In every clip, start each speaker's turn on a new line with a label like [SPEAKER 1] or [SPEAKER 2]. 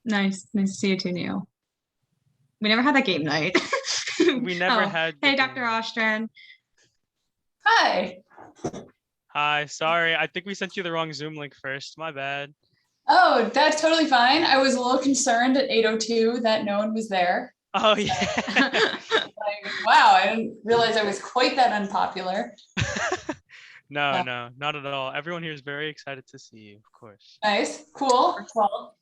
[SPEAKER 1] Nice to see you too, Neil. We never had that game night.
[SPEAKER 2] We never
[SPEAKER 1] Oh,
[SPEAKER 2] had the
[SPEAKER 1] hey, Dr.
[SPEAKER 2] game.
[SPEAKER 1] Ostrand.
[SPEAKER 3] Hi.
[SPEAKER 2] Hi, sorry. I think we sent you the wrong Zoom link first. My bad.
[SPEAKER 3] Oh, that's totally fine. I was a little concerned at 8:02 that no one was there.
[SPEAKER 2] Oh yeah.
[SPEAKER 3] Like, wow, I didn't realize I was quite that unpopular.
[SPEAKER 2] No, not at all. Everyone here is very excited to see you, of course.
[SPEAKER 3] Nice, cool. Well,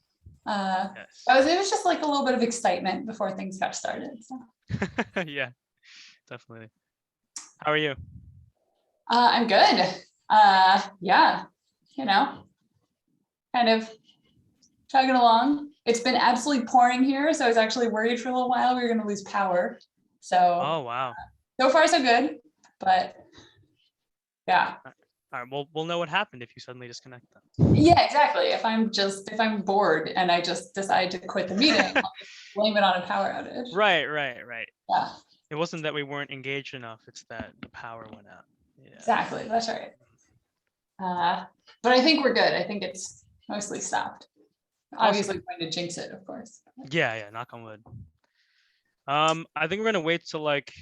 [SPEAKER 2] Yes.
[SPEAKER 3] it was just like a little bit of excitement before things got started. So.
[SPEAKER 2] Yeah, definitely. How are you?
[SPEAKER 3] I'm good. Yeah, kind of chugging along. It's been absolutely pouring here, so I was actually worried for a little while we were going to lose power. So,
[SPEAKER 2] Oh wow.
[SPEAKER 3] so far so good, but yeah.
[SPEAKER 2] All right, we'll know what happened if you suddenly disconnect them.
[SPEAKER 3] Yeah, exactly. If I'm bored and I just decide to quit the meeting, I'll just blame it on a power outage.
[SPEAKER 2] Right.
[SPEAKER 3] Yeah.
[SPEAKER 2] It wasn't that we weren't engaged enough, it's that the power went out. Yeah.
[SPEAKER 3] Exactly. That's right. But I think we're good. I think it's mostly stopped. Obviously going to jinx it, of course.
[SPEAKER 2] Yeah, knock on wood. I think we're gonna wait till like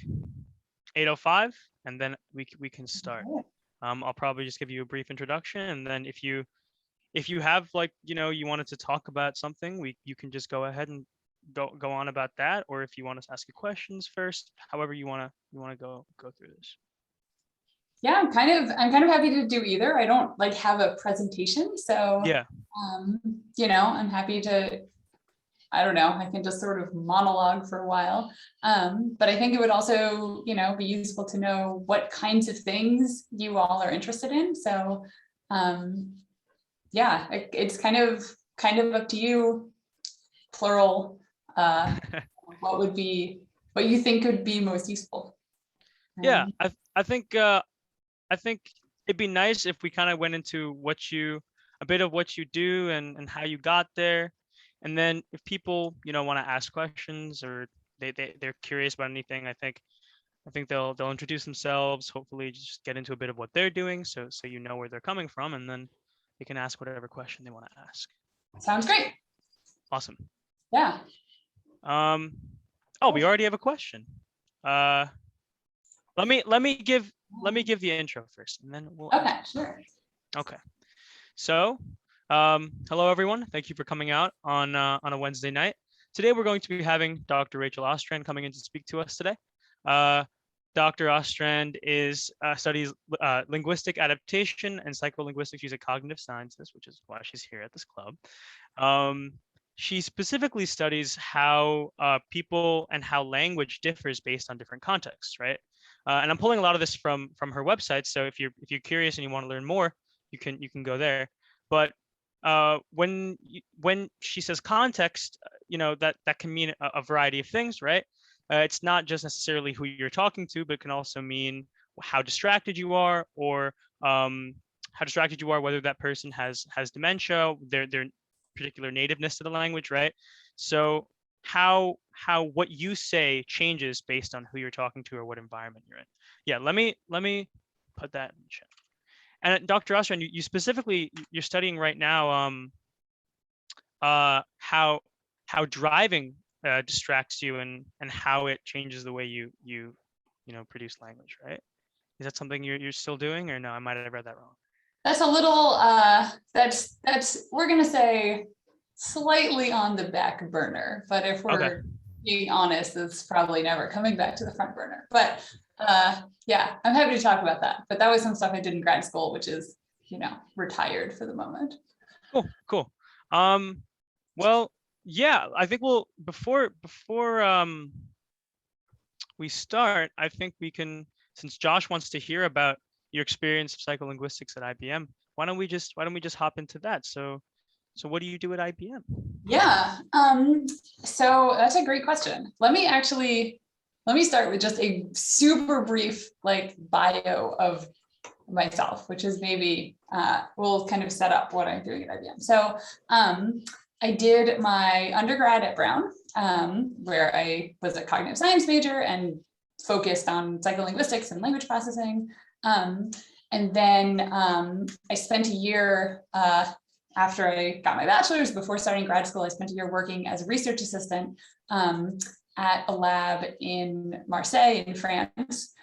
[SPEAKER 2] 8:05 and then we can start. I'll probably just give you a brief introduction, and then if you have like you wanted to talk about something, you can just go ahead and go on about that, or if you want us to ask you questions first, however you wanna go through this.
[SPEAKER 3] Yeah, I'm kind of happy to do either. I don't like have a presentation, so
[SPEAKER 2] Yeah.
[SPEAKER 3] I'm happy to. I don't know. I can just sort of monologue for a while, but I think it would also, be useful to know what kinds of things you all are interested in. So, yeah, it's kind of up to you. Plural. What you think would be most useful?
[SPEAKER 2] Yeah, I think it'd be nice if we kind of went into a bit of what you do and how you got there. And then if people, want to ask questions or they're curious about anything, I think they'll introduce themselves, hopefully just get into a bit of what they're doing so you know where they're coming from, and then they can ask whatever question they want to ask.
[SPEAKER 3] Sounds great.
[SPEAKER 2] Awesome.
[SPEAKER 3] Yeah.
[SPEAKER 2] We already have a question. Let me give the intro first, and then we'll
[SPEAKER 3] Okay, sure.
[SPEAKER 2] Okay. So, hello everyone. Thank you for coming out on a Wednesday night. Today we're going to be having Dr. Rachel Ostrand coming in to speak to us today. Dr. Ostrand studies linguistic adaptation and psycholinguistics. She's a cognitive scientist, which is why she's here at this club. She specifically studies how people and how language differs based on different contexts, right? And I'm pulling a lot of this from her website. So if you're curious and you want to learn more, you can go there. But when she says context, that can mean a variety of things, right? It's not just necessarily who you're talking to, but it can also mean how distracted you are, or whether that person has dementia, their particular nativeness to the language, right? So how what you say changes based on who you're talking to or what environment you're in. Yeah, let me put that in the chat. And Dr. Ostrand, you specifically, you're studying right now how driving distracts you and how it changes the way you produce language, right? Is that something you're still doing, or no? I might have read that wrong.
[SPEAKER 3] That's a little that's we're gonna say slightly on the back burner, but if we're being honest, it's probably never coming back to the front burner. But yeah, I'm happy to talk about that. But that was some stuff I did in grad school, which is, retired for the moment.
[SPEAKER 2] Cool. Well, yeah, I think before we start, I think we can, since Josh wants to hear about your experience of psycholinguistics at IBM, why don't we just hop into that? So what do you do at IBM?
[SPEAKER 3] Yeah, so that's a great question. Let me start with just a super brief bio of myself, which is maybe will kind of set up what I'm doing at IBM. So I did my undergrad at Brown, where I was a cognitive science major and focused on psycholinguistics and language processing. And then I spent a year after I got my bachelor's, before starting grad school, I spent a year working as a research assistant at a lab in Marseille in France,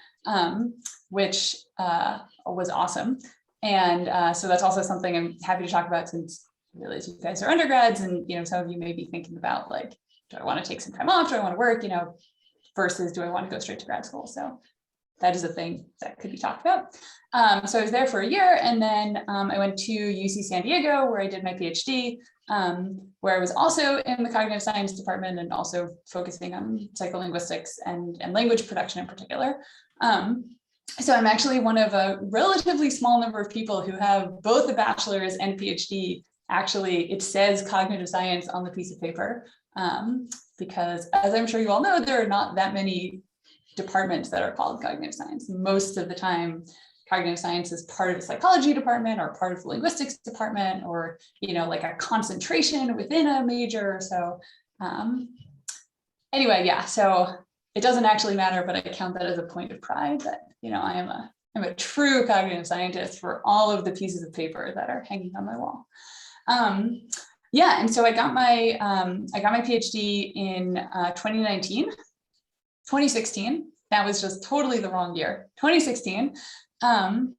[SPEAKER 3] which was awesome. And so that's also something I'm happy to talk about, since I realize you guys are undergrads, and some of you may be thinking about, like, do I want to take some time off? Do I want to work? Versus do I want to go straight to grad school? So that is a thing that could be talked about. So I was there for a year, and then I went to UC San Diego, where I did my PhD, where I was also in the cognitive science department and also focusing on psycholinguistics and language production in particular. So I'm actually one of a relatively small number of people who have both a bachelor's and PhD. Actually, it says cognitive science on the piece of paper, because, as I'm sure you all know, there are not that many departments that are called cognitive science. Most of the time, cognitive science is part of the psychology department or part of the linguistics department, or like a concentration within a major. So anyway, yeah, so it doesn't actually matter, but I count that as a point of pride that I'm a true cognitive scientist for all of the pieces of paper that are hanging on my wall. Yeah, and so I got my PhD in 2016. That was just totally the wrong year, 2016. And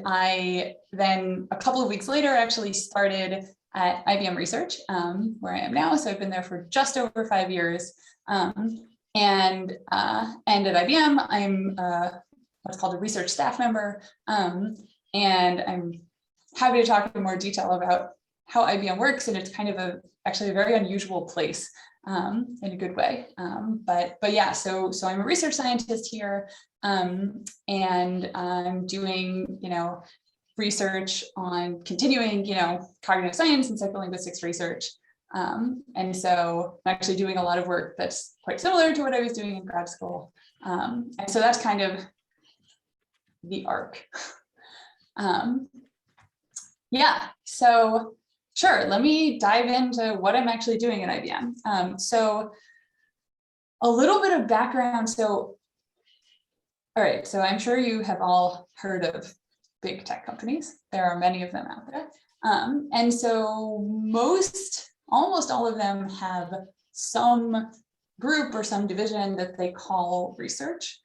[SPEAKER 3] I then, a couple of weeks later, actually started at IBM Research, where I am now. So I've been there for just over 5 years. And at IBM, I'm what's called a research staff member. And I'm happy to talk in more detail about how IBM works. And it's kind of actually a very unusual place, in a good way. But yeah, so I'm a research scientist here, and I'm doing, research on continuing, cognitive science and psycholinguistics research. And so I'm actually doing a lot of work that's quite similar to what I was doing in grad school. And so that's kind of the arc. Yeah, so sure, let me dive into what I'm actually doing at IBM. So a little bit of background. So, all right, so I'm sure you have all heard of big tech companies. There are many of them out there. And so almost all of them have some group or some division that they call research.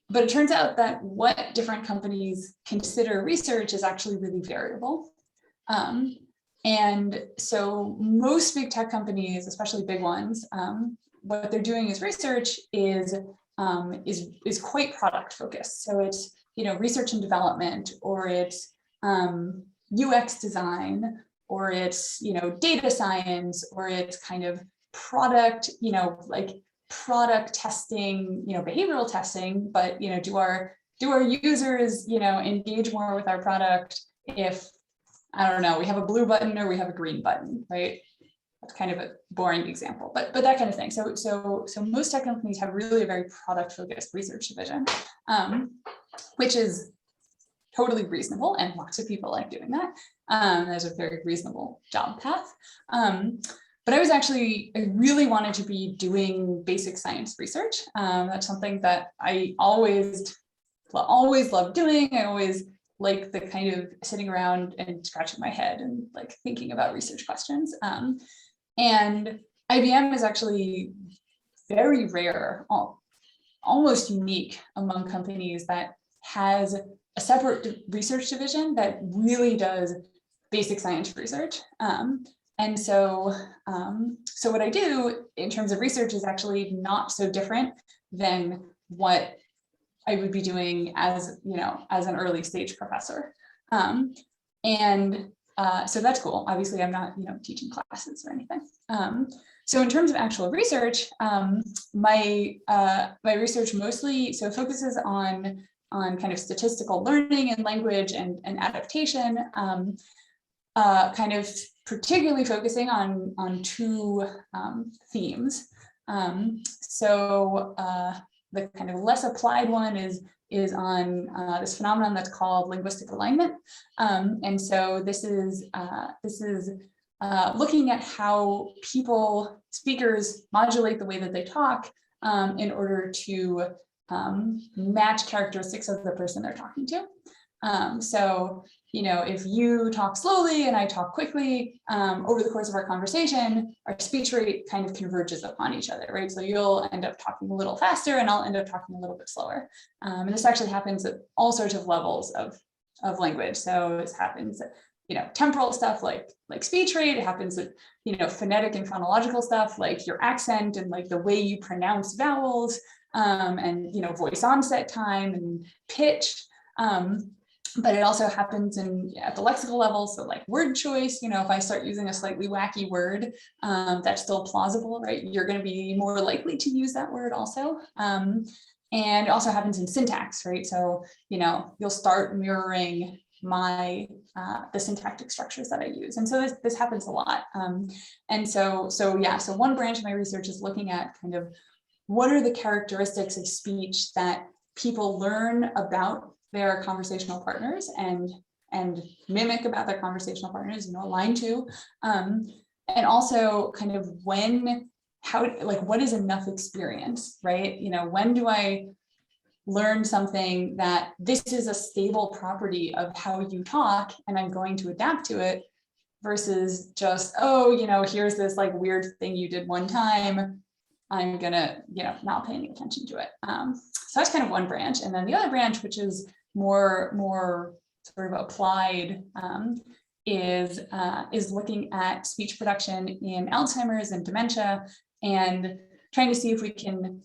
[SPEAKER 3] But it turns out that what different companies consider research is actually really variable. And so most big tech companies, especially big ones, what they're doing as research is quite product focused. So it's research and development, or it's UX design, or it's data science, or it's kind of product, like product testing, behavioral testing. But do our users engage more with our product if, I don't know, we have a blue button or we have a green button, right? That's kind of a boring example, but that kind of thing. So most tech companies have really a very product focused research division, which is totally reasonable, and lots of people like doing that. There's a very reasonable job path. But I really wanted to be doing basic science research. That's something that I always loved doing. I always like the kind of sitting around and scratching my head and like thinking about research questions. And IBM is actually very rare, almost unique among companies that has a separate research division that really does basic science research. And so what I do in terms of research is actually not so different than what I would be doing as an early stage professor. So that's cool. Obviously, I'm not teaching classes or anything. So in terms of actual research, my research mostly focuses on kind of statistical learning and language and adaptation, kind of particularly focusing on two themes. The kind of less applied one is on this phenomenon that's called linguistic alignment. And so this is looking at how speakers modulate the way that they talk in order to match characteristics of the person they're talking to. So, if you talk slowly and I talk quickly, over the course of our conversation, our speech rate kind of converges upon each other, right? So you'll end up talking a little faster and I'll end up talking a little bit slower. And this actually happens at all sorts of levels of language. So this happens at, temporal stuff like speech rate. It happens at, phonetic and phonological stuff like your accent and like the way you pronounce vowels, and, voice onset time and pitch. But it also happens at the lexical level. So like word choice, if I start using a slightly wacky word, that's still plausible, right? You're going to be more likely to use that word also. And it also happens in syntax, right? So, you'll start mirroring the syntactic structures that I use. And so this happens a lot. And so one branch of my research is looking at kind of what are the characteristics of speech that people learn about their conversational partners and mimic about their conversational partners, align to, and also kind of what is enough experience, right? When do I learn something that this is a stable property of how you talk and I'm going to adapt to it versus just, here's this like weird thing you did one time, I'm gonna, not pay any attention to it. So that's kind of one branch. And then the other branch, which is more sort of applied, is looking at speech production in Alzheimer's and dementia and trying to see if we can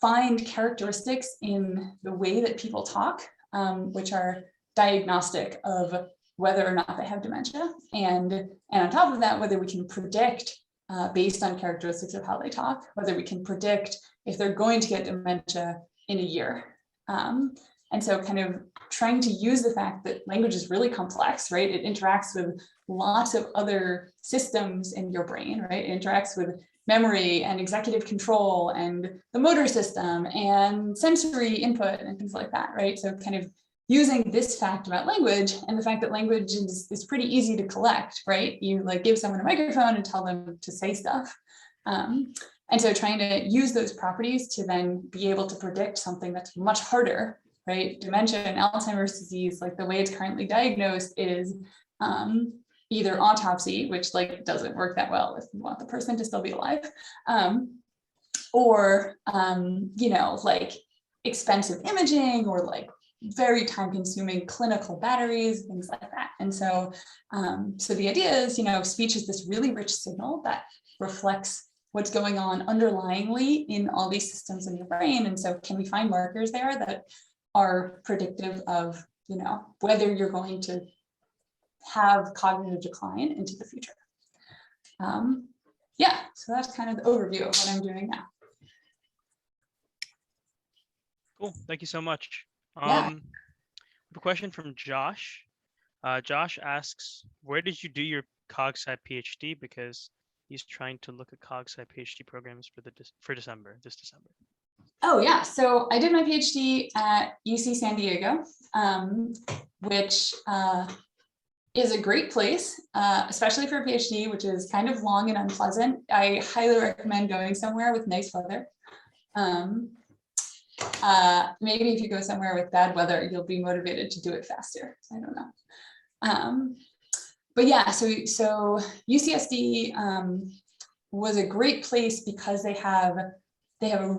[SPEAKER 3] find characteristics in the way that people talk, which are diagnostic of whether or not they have dementia. And on top of that, whether we can predict based on characteristics of how they talk, whether we can predict if they're going to get dementia in a year. And so kind of trying to use the fact that language is really complex, right? It interacts with lots of other systems in your brain, right? It interacts with memory and executive control and the motor system and sensory input and things like that, right? So kind of using this fact about language and the fact that language is pretty easy to collect, right? You like give someone a microphone and tell them to say stuff. And so trying to use those properties to then be able to predict something that's much harder, right? Dementia and Alzheimer's disease, like the way it's currently diagnosed is either autopsy, which like doesn't work that well if you want the person to still be alive, or, like expensive imaging or like very time consuming clinical batteries, things like that. And so, so the idea is, speech is this really rich signal that reflects what's going on underlyingly in all these systems in your brain. And so can we find markers there that are predictive of, whether you're going to have cognitive decline into the future? So that's kind of the overview of what I'm doing now.
[SPEAKER 2] Cool, thank you so much.
[SPEAKER 3] Yeah.
[SPEAKER 2] A question from Josh. Josh asks, where did you do your CogSci PhD? Because he's trying to look at CogSci PhD programs for December, this December.
[SPEAKER 3] Oh yeah, so I did my PhD at UC San Diego, which is a great place, especially for a PhD, which is kind of long and unpleasant. I highly recommend going somewhere with nice weather. Maybe if you go somewhere with bad weather, you'll be motivated to do it faster. I don't know. But yeah, so UCSD was a great place because they have a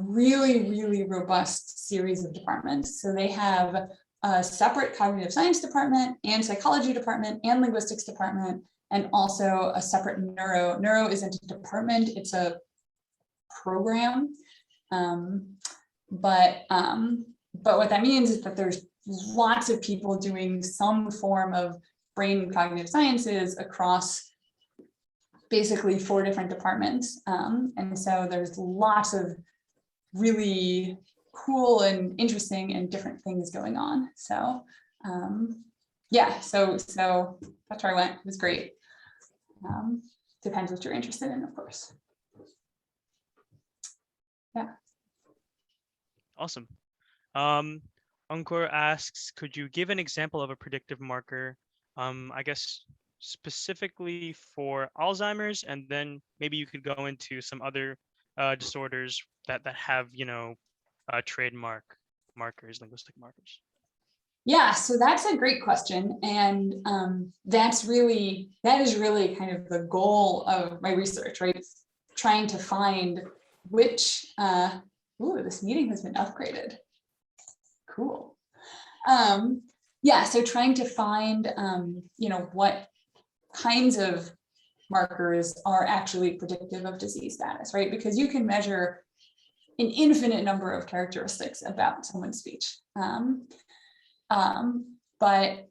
[SPEAKER 3] really, really robust series of departments. So they have a separate cognitive science department and psychology department and linguistics department, and also a separate neuro. Neuro isn't a department, it's a program. But what that means is that there's lots of people doing some form of brain and cognitive sciences across basically 4 different departments. And so there's lots of really cool and interesting and different things going on. So so that's where I went. It was great. Depends what you're interested in, of course. Yeah.
[SPEAKER 2] Awesome. Ankur asks, could you give an example of a predictive marker, I guess specifically for Alzheimer's, and then maybe you could go into some other disorders that have, trademark markers, linguistic markers.
[SPEAKER 3] Yeah, so that's a great question. And that is really kind of the goal of my research, right? Trying to find which, ooh, this meeting has been upgraded. Cool. Yeah, so trying to find, what kinds of markers are actually predictive of disease status, right? Because you can measure an infinite number of characteristics about someone's speech. But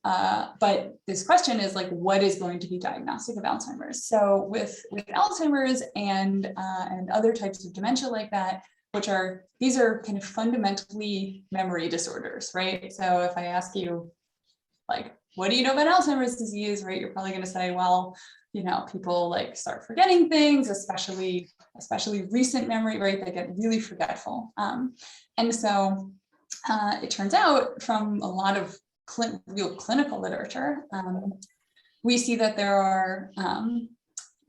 [SPEAKER 3] this question is like, what is going to be diagnostic of Alzheimer's? So with Alzheimer's and other types of dementia like that, these are kind of fundamentally memory disorders, right? So if I ask you, like, what do you know about Alzheimer's disease, right? You're probably going to say, well, people like start forgetting things, especially recent memory, right? They get really forgetful. And so it turns out from a lot of real clinical literature, we see that there are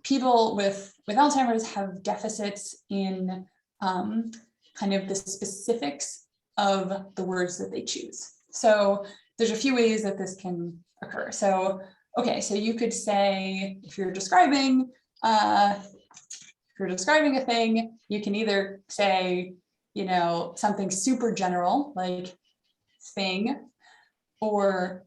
[SPEAKER 3] people with Alzheimer's have deficits in kind of the specifics of the words that they choose. So there's a few ways that this can occur. So, okay, so you could say, if you're describing a thing, you can either say, something super general, like thing, or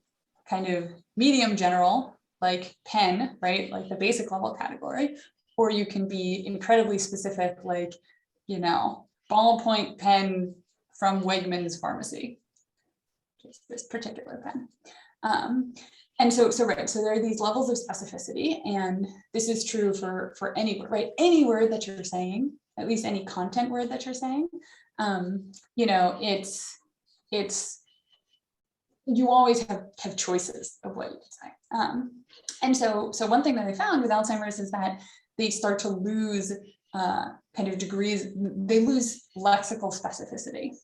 [SPEAKER 3] kind of medium general, like pen, right? Like the basic level category. Or you can be incredibly specific, like, ballpoint pen from Wegmans Pharmacy, just this particular pen. And so there are these levels of specificity, and this is true for any word, right? Any word that you're saying, at least any content word that you're saying, it's you always have choices of what you can say. And so one thing that I found with Alzheimer's is that they start to lose kind of degrees, they lose lexical specificity.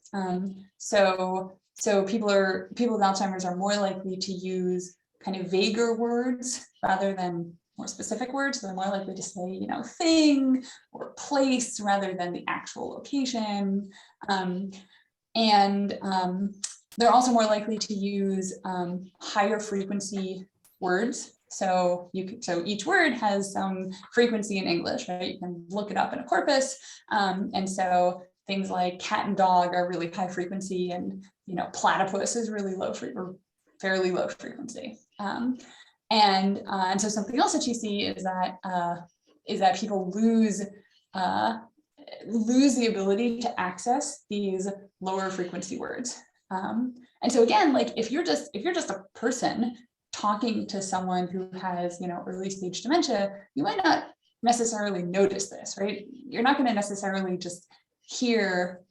[SPEAKER 3] So people with Alzheimer's are more likely to use kind of vaguer words rather than more specific words. So they're more likely to say, thing or place rather than the actual location. They're also more likely to use higher frequency words. So each word has some frequency in English, right? You can look it up in a corpus. And so things like cat and dog are really high frequency, and platypus is really low or fairly low frequency. And so something else that you see is that people lose the ability to access these lower frequency words. And so again, like if you're just a person talking to someone who has, early stage dementia, you might not necessarily notice this, right? You're not going to necessarily just hear,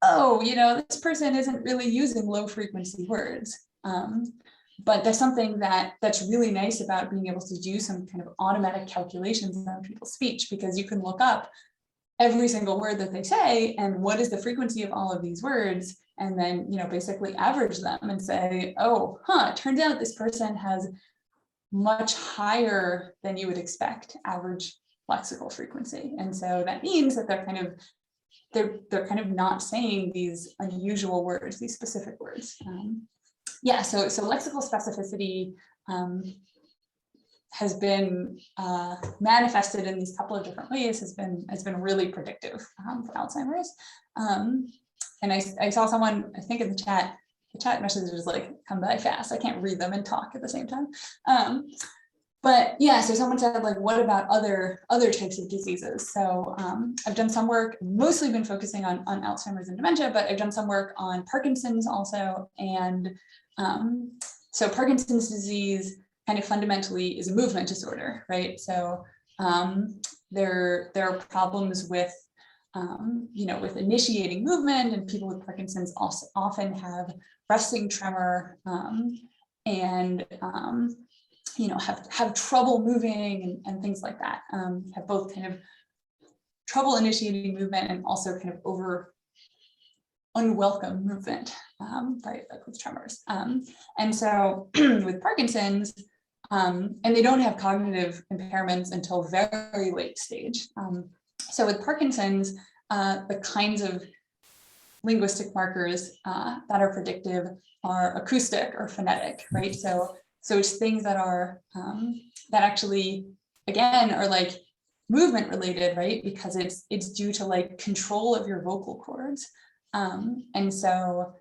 [SPEAKER 3] oh, this person isn't really using low frequency words. But there's something that's really nice about being able to do some kind of automatic calculations on people's speech, because you can look up every single word that they say and what is the frequency of all of these words, and then basically average them and say, oh, it turns out this person has much higher than you would expect average lexical frequency. And so that means that they're kind of not saying these unusual words, these specific words. So lexical specificity has been manifested in these couple of different ways, has been really predictive for Alzheimer's. And I saw someone, I think in the chat messages like, come by fast. I can't read them and talk at the same time. But yeah, so someone said, like, what about other types of diseases? So I've done some work, mostly been focusing on Alzheimer's and dementia, but I've done some work on Parkinson's also. And so Parkinson's disease kind of fundamentally is a movement disorder, right? So there are problems with with initiating movement, and people with Parkinson's also often have resting tremor and have trouble moving and things like that. Have both kind of trouble initiating movement and also kind of unwelcome movement, right, like with tremors. And so with Parkinson's, and they don't have cognitive impairments until very late stage. So with Parkinson's, the kinds of linguistic markers that are predictive are acoustic or phonetic, right? So it's things that are that actually, again, are like movement related, right? Because it's due to like control of your vocal cords. And so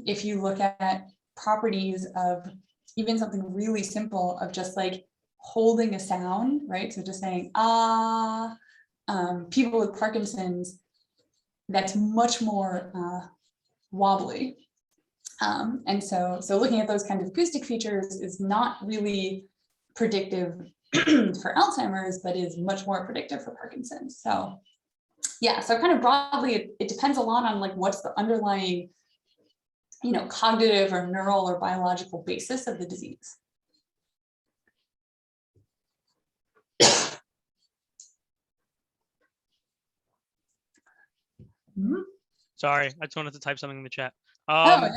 [SPEAKER 3] if you look at properties of even something really simple of just like holding a sound, right? So just saying ah, people with Parkinson's, that's much more wobbly. And so looking at those kinds of acoustic features is not really predictive for Alzheimer's, but is much more predictive for Parkinson's. So yeah, so kind of broadly, it depends a lot on like what's the underlying, cognitive or neural or biological basis of the disease.
[SPEAKER 2] Sorry, I just wanted to type something in the chat.
[SPEAKER 3] Oh yeah.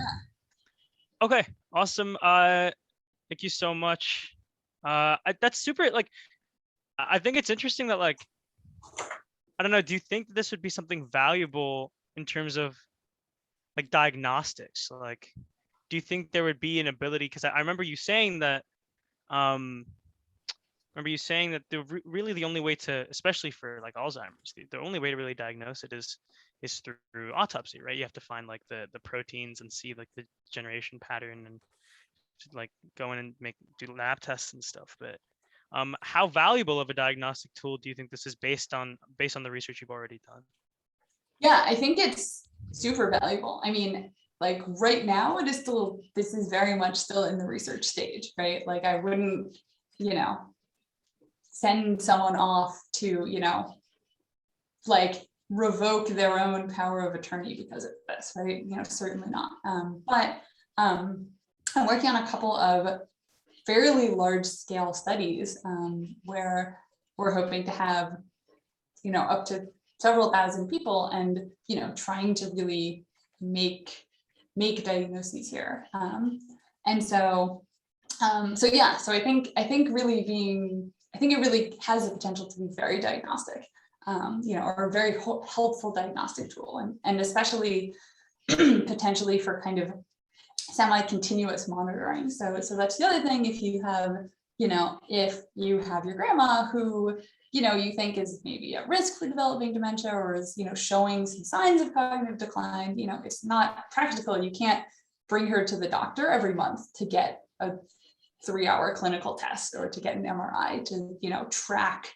[SPEAKER 2] Okay, awesome. Thank you so much. That's super, like, I think it's interesting that, like, I don't know, do you think this would be something valuable in terms of like diagnostics? Like, do you think there would be an ability, because I remember you saying that really the only way to, especially for like Alzheimer's, the only way to really diagnose it is through autopsy, right? You have to find like the proteins and see like the generation pattern and like go in and do lab tests and stuff. But how valuable of a diagnostic tool do you think this is based on the research you've already done?
[SPEAKER 3] Yeah, I think it's super valuable. I mean, like right now, this is very much still in the research stage, right? Like I wouldn't, send someone off to, like revoke their own power of attorney because of this, right? Certainly not. But I'm working on a couple of fairly large scale studies where we're hoping to have, up to several thousand people and, trying to really make diagnoses here. And so yeah, so I think it really has the potential to be very diagnostic, or a very helpful diagnostic tool, and especially potentially for kind of semi-continuous monitoring. So that's the other thing. If you have, if you have your grandma who, you think is maybe at risk for developing dementia or is, showing some signs of cognitive decline, it's not practical. You can't bring her to the doctor every month to get a 3-hour clinical test or to get an MRI to, track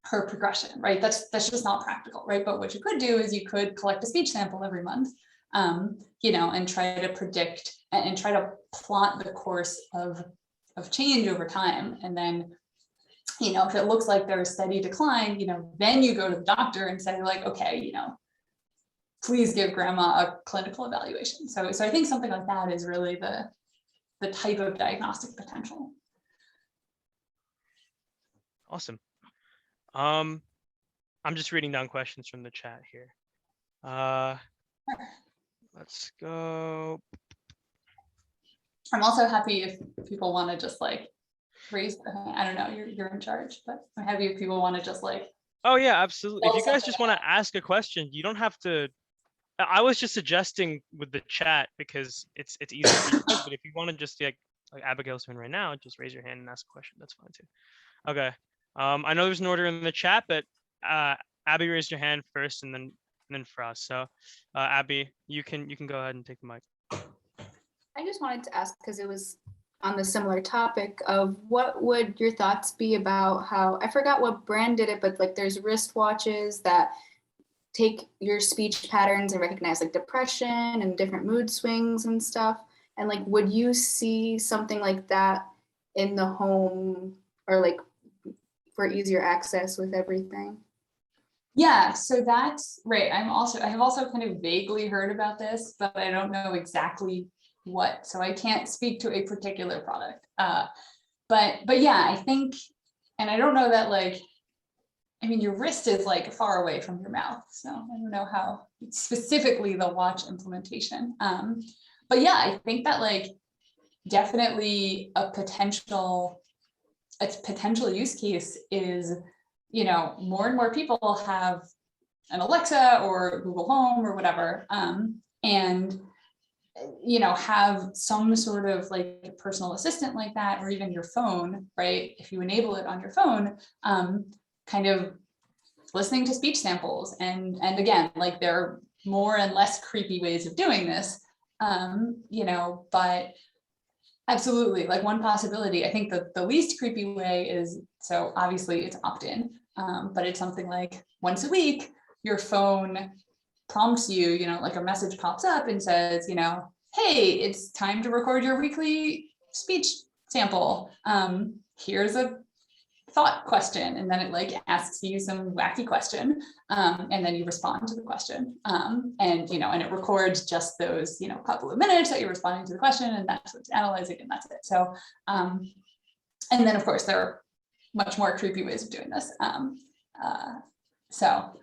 [SPEAKER 3] her progression, right? That's just not practical, right? But what you could do is you could collect a speech sample every month, and try to predict and try to plot the course of change over time. And then, if it looks like there's steady decline, then you go to the doctor and say like, okay, please give grandma a clinical evaluation. So I think something like that is really the type of diagnostic potential.
[SPEAKER 2] Awesome. I'm just reading down questions from the chat here. Let's go.
[SPEAKER 3] I'm also happy if people want to just like raise their hand. I don't know, you're in charge, but I'm happy if people want to just like.
[SPEAKER 2] Oh yeah, absolutely. If you guys just want to ask a question, you don't have to. I was just suggesting with the chat because it's easier for you guys, but if you want to just like Abigail's doing right now, just raise your hand and ask a question. That's fine too. Okay. I know there's an order in the chat, but Abby raised your hand first, and then Frost. So Abby, you can go ahead and take the mic.
[SPEAKER 4] I just wanted to ask, because it was on the similar topic of what would your thoughts be about how, I forgot what brand did it, but like there's wristwatches that take your speech patterns and recognize like depression and different mood swings and stuff. And like, would you see something like that in the home or like for easier access with everything?
[SPEAKER 3] Yeah, so that's right. I have also kind of vaguely heard about this, but I don't know exactly what, so I can't speak to a particular product. But yeah, I think, and I don't know that like, I mean, your wrist is like far away from your mouth, so I don't know how specifically the watch implementation. But yeah, I think that like definitely a potential use case is, more and more people have an Alexa or Google Home or whatever, and have some sort of like personal assistant like that, or even your phone, right? If you enable it on your phone, kind of listening to speech samples, and again, like there are more and less creepy ways of doing this, but absolutely, like one possibility, I think the least creepy way is, so obviously it's opt-in, but it's something like once a week, your phone prompts you, like a message pops up and says, hey, it's time to record your weekly speech sample. Here's a thought question, and then it like asks you some wacky question, and then you respond to the question, and it records just those couple of minutes that you're responding to the question, and that's what's analyzing, and that's it. So and then of course there are much more creepy ways of doing this, so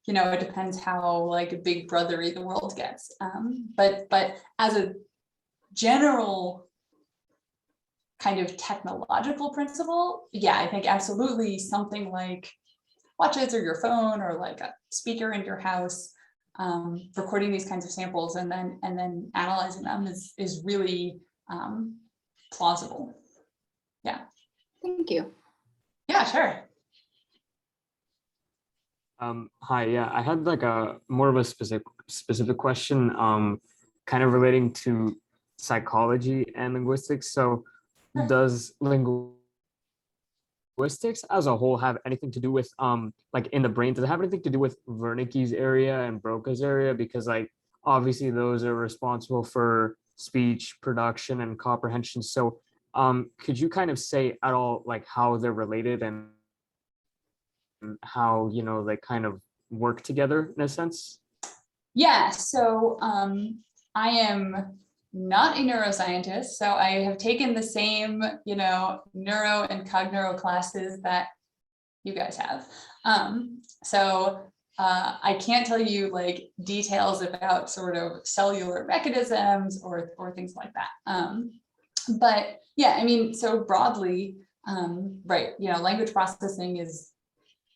[SPEAKER 3] it depends how like big brothery the world gets, but as a general kind of technological principle, yeah, I think absolutely something like watches or your phone or like a speaker in your house, recording these kinds of samples and then analyzing them is really plausible. Yeah.
[SPEAKER 4] Thank you.
[SPEAKER 3] Yeah, sure.
[SPEAKER 5] Hi, yeah, I had like a more of a specific question, kind of relating to psychology and linguistics. So does linguistics as a whole have anything to do with like in the brain? Does it have anything to do with Wernicke's area and Broca's area? Because like obviously those are responsible for speech production and comprehension. So could you kind of say at all like how they're related and how they kind of work together in a sense?
[SPEAKER 3] Yeah, so I am not a neuroscientist, so I have taken the same, neuro and cogneuro classes that you guys have. I can't tell you like details about sort of cellular mechanisms or things like that. But yeah, I mean, so broadly, right, language processing is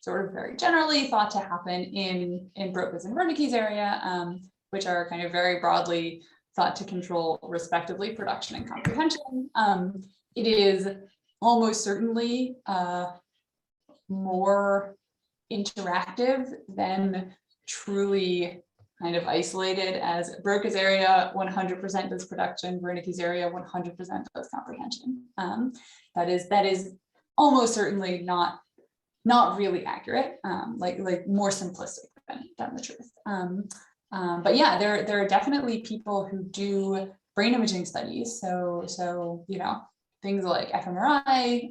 [SPEAKER 3] sort of very generally thought to happen in Broca's and Wernicke's area, which are kind of very broadly thought to control respectively production and comprehension. It is almost certainly more interactive than truly kind of isolated, as Broca's area 100% does production, Wernicke's area 100% does comprehension. That is almost certainly not really accurate, like more simplistic than the truth. But yeah, there are definitely people who do brain imaging studies. So things like fMRI,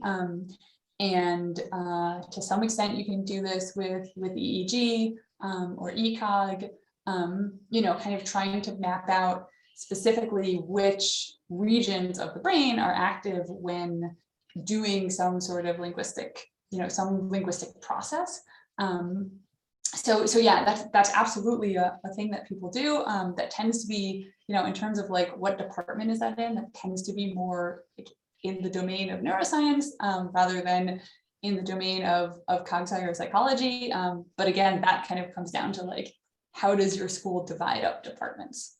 [SPEAKER 3] and to some extent you can do this with EEG or ECOG. Kind of trying to map out specifically which regions of the brain are active when doing some sort of linguistic, some linguistic process. So yeah, that's absolutely a thing that people do, that tends to be, in terms of like what department is that in, that tends to be more like in the domain of neuroscience, rather than in the domain of cog-sci or psychology. But again, that kind of comes down to like, how does your school divide up departments?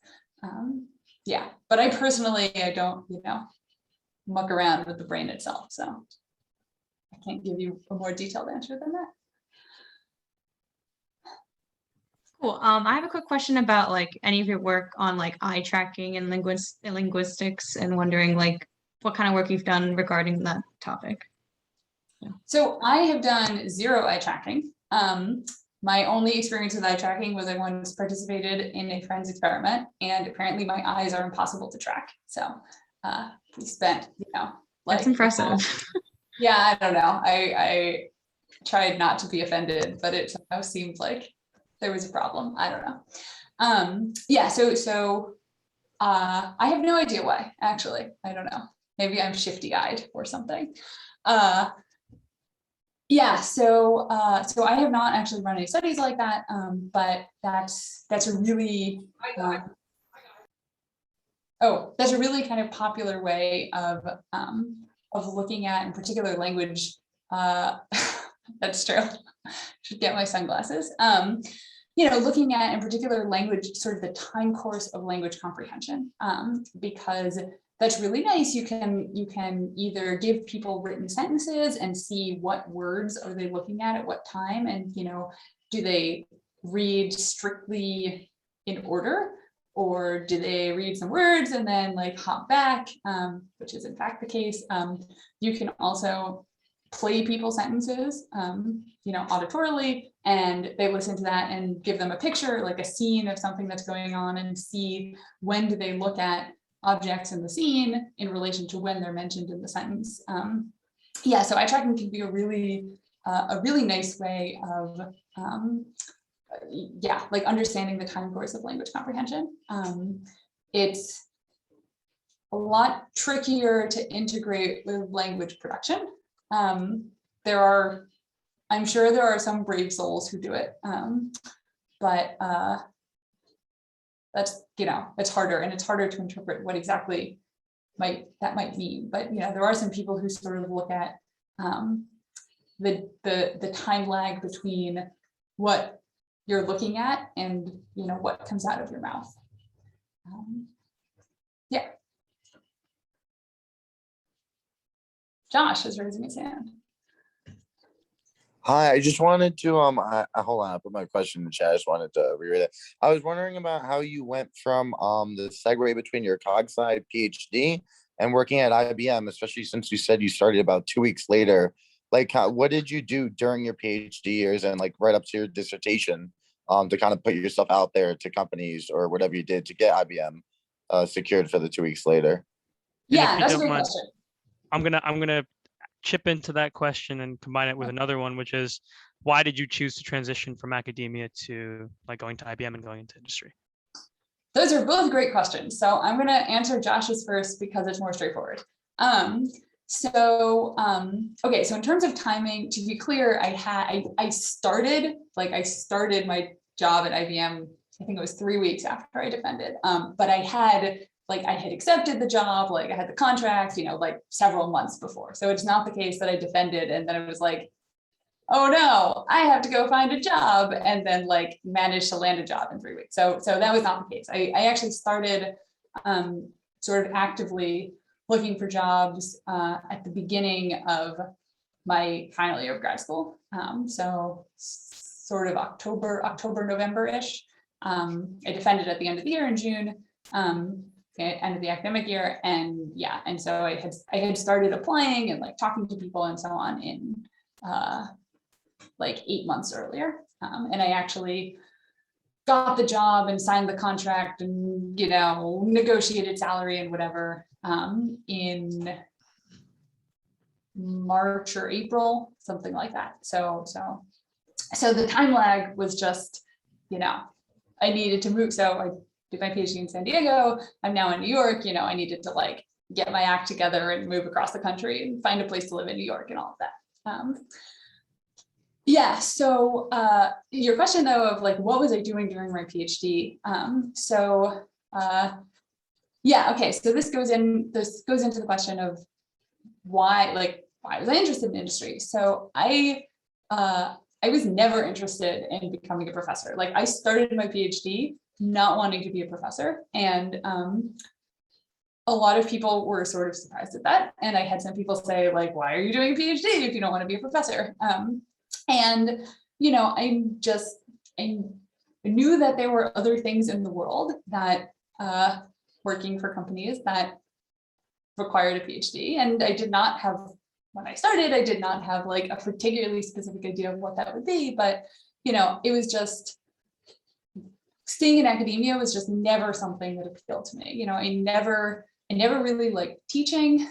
[SPEAKER 3] Yeah, but I don't, muck around with the brain itself. So I can't give you a more detailed answer than that.
[SPEAKER 1] Cool. I have a quick question about like any of your work on like eye tracking and linguistics, and wondering like what kind of work you've done regarding that topic. Yeah.
[SPEAKER 3] So I have done zero eye tracking. My only experience with eye tracking was I once participated in a friend's experiment, and apparently my eyes are impossible to track. So we spent, like,
[SPEAKER 1] that's impressive.
[SPEAKER 3] Yeah, I don't know. I tried not to be offended, but it somehow seemed like there was a problem. I don't know. Yeah, so I have no idea why, actually. I don't know. Maybe I'm shifty-eyed or something. Yeah, so I have not actually run any studies like that, but that's a really that's a really kind of popular way of looking at, in particular, language. That's true. Should get my sunglasses. looking at in particular language, sort of the time course of language comprehension, because that's really nice. You can either give people written sentences and see what words are they looking at what time, and do they read strictly in order, or do they read some words and then like hop back, which is in fact the case. You can also play people sentences, auditorily, and they listen to that and give them a picture, like a scene of something that's going on, and see when do they look at objects in the scene in relation to when they're mentioned in the sentence. So eye tracking can be a really nice way of like understanding the time course of language comprehension. It's a lot trickier to integrate with language production. I'm sure there are some brave souls who do it, but that's, it's harder, and it's harder to interpret what exactly that might mean. But there are some people who sort of look at the time lag between what you're looking at and what comes out of your mouth. Josh is raising his hand.
[SPEAKER 6] Hi, I just wanted to hold on, I put my question in the chat. I just wanted to reread it. I was wondering about how you went from the segue between your cog sci PhD and working at IBM, especially since you said you started about 2 weeks later. Like, what did you do during your PhD years and like right up to your dissertation to kind of put yourself out there to companies or whatever you did to get IBM secured for the 2 weeks later?
[SPEAKER 3] Yeah, that's a great question.
[SPEAKER 2] I'm gonna chip into that question and combine it with another one, which is, why did you choose to transition from academia to like going to IBM and going into industry?
[SPEAKER 3] Those are both great questions. So I'm going to answer Josh's first because it's more straightforward. Okay, so in terms of timing, to be clear, I started my job at IBM, I think it was 3 weeks after I defended, but I had accepted the job, I had the contract, several months before. So it's not the case that I defended and then it was like, oh no, I have to go find a job, and then managed to land a job in 3 weeks. So that was not the case. I actually started sort of actively looking for jobs at the beginning of my final year of grad school. So sort of October, November-ish. I defended at the end of the year in June. End of the academic year, and so I had started applying and talking to people and so on in 8 months earlier, and I actually got the job and signed the contract and negotiated salary and whatever in March or April, something like that. So the time lag was just I needed to move, so I did my PhD in San Diego. I'm now in New York. I needed to get my act together and move across the country and find a place to live in New York and all of that. So your question though of what was I doing during my PhD? Okay, so this goes into the question of why was I interested in industry? So I was never interested in becoming a professor. I started my PhD not wanting to be a professor, and a lot of people were sort of surprised at that. And I had some people say why are you doing a PhD if you don't want to be a professor? I knew that there were other things in the world that working for companies that required a PhD, and when I started, I did not have a particularly specific idea of what that would be, but it was just staying in academia was just never something that appealed to me. I never really liked teaching,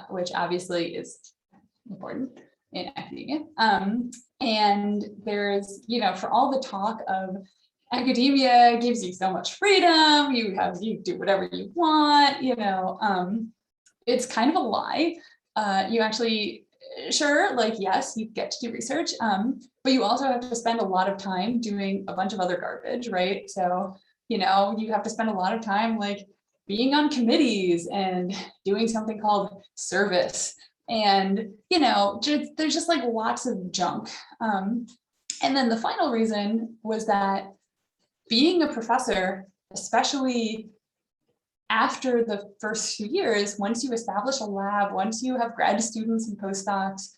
[SPEAKER 3] which obviously is important in academia. And there's, for all the talk of academia gives you so much freedom, you do whatever you want, it's kind of a lie. You actually, sure, yes, you get to do research, but you also have to spend a lot of time doing a bunch of other garbage, right? So, you have to spend a lot of time being on committees and doing something called service. And, there's just lots of junk. And then the final reason was that being a professor, especially after the first few years, once you establish a lab, once you have grad students and postdocs,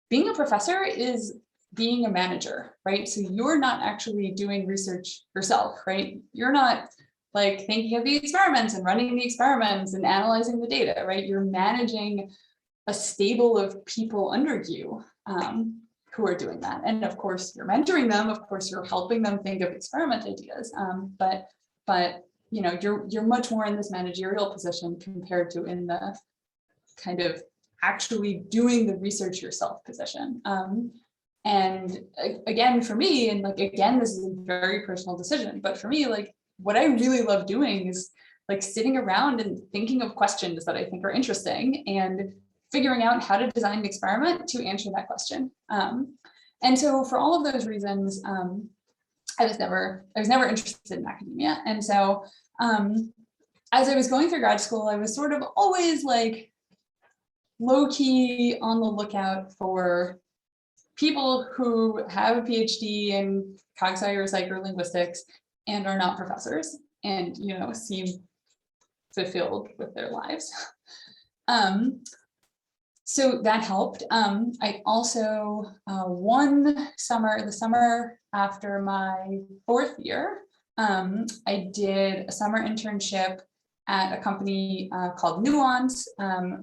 [SPEAKER 3] being a professor is being a manager, right? So you're not actually doing research yourself, right? You're not like thinking of the experiments and running the experiments and analyzing the data, right? You're managing a stable of people under you who are doing that. And of course, you're mentoring them. Of course, you're helping them think of experiment ideas. But you know, you're much more in this managerial position compared to in the kind of actually doing the research yourself position. And again, for me, and like, again, this is a very personal decision, but for me, like, what I really love doing is like sitting around and thinking of questions that I think are interesting and figuring out how to design an experiment to answer that question. And so for all of those reasons, I was never interested in academia. And so as I was going through grad school, I was sort of always like low-key on the lookout for people who have a PhD in cog-sci or psycholinguistics and are not professors and, you know, seem fulfilled with their lives. So that helped. I also, one summer, the summer after my fourth year, I did a summer internship at a company called Nuance,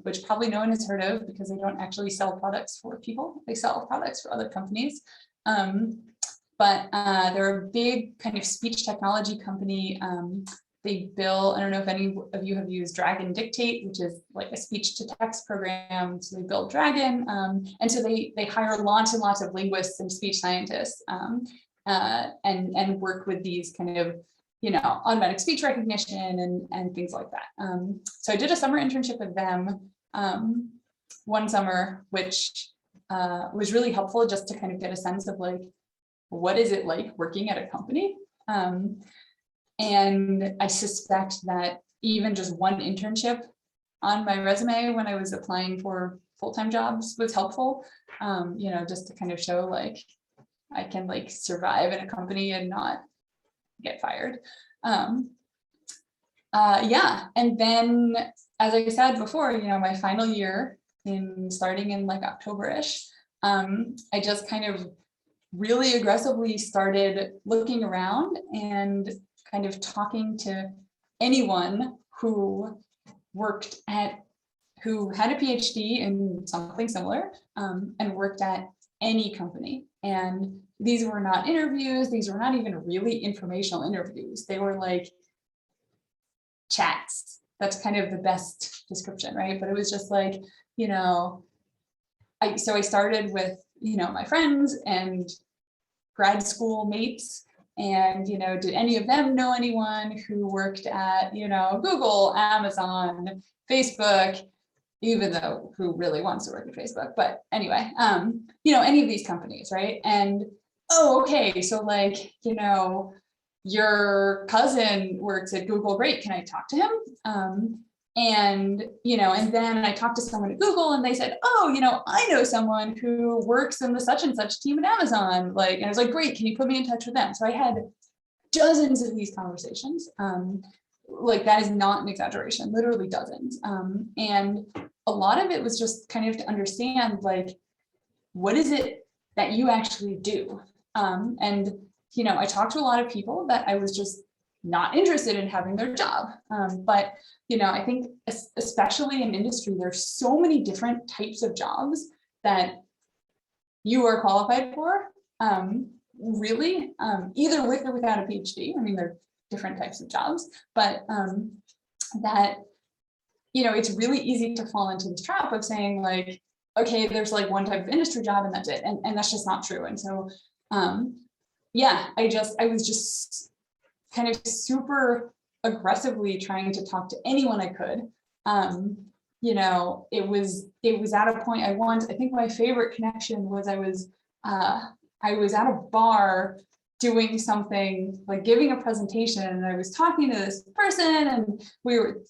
[SPEAKER 3] which probably no one has heard of because they don't actually sell products for people. They sell products for other companies. But they're a big kind of speech technology company. They build, I don't know if any of you have used Dragon Dictate, which is like a speech to text program. So they build Dragon. And so they hire lots and lots of linguists and speech scientists and work with these kind of, you know, automatic speech recognition and things like that. So I did a summer internship with them one summer, which was really helpful just to kind of get a sense of like, what is it like working at a company? And I suspect that even just one internship on my resume when I was applying for full-time jobs was helpful, you know, just to kind of show like, I can like survive in a company and not get fired. Yeah, and then as I said before, you know, my final year starting in like October-ish, I just kind of really aggressively started looking around and kind of talking to anyone who who had a PhD in something similar and worked at any company. And these were not interviews. These were not even really informational interviews. They were like chats. That's kind of the best description, right? But it was just like, you know, so I started with, you know, my friends and grad school mates. And, you know, did any of them know anyone who worked at, you know, Google, Amazon, Facebook, even though who really wants to work at Facebook, but anyway, you know, any of these companies, right? And, oh, okay, so like, you know, your cousin works at Google, great, can I talk to him? And, you know, and then I talked to someone at Google and they said, oh, you know, I know someone who works in the such and such team at Amazon. Like, and I was like, great, can you put me in touch with them? So I had dozens of these conversations. Like that is not an exaggeration, literally dozens. And a lot of it was just kind of to understand, like, what is it that you actually do? And, you know, I talked to a lot of people that I was just not interested in having their job. But, you know, I think especially in industry, there's so many different types of jobs that you are qualified for, really, either with or without a PhD. I mean, there are different types of jobs, but that, you know, it's really easy to fall into this trap of saying like, okay, there's like one type of industry job and that's it. And that's just not true. And so, yeah, I was just kind of super aggressively trying to talk to anyone I could. You know, it was at a point I think my favorite connection was I was at a bar doing something like giving a presentation and I was talking to this person and we were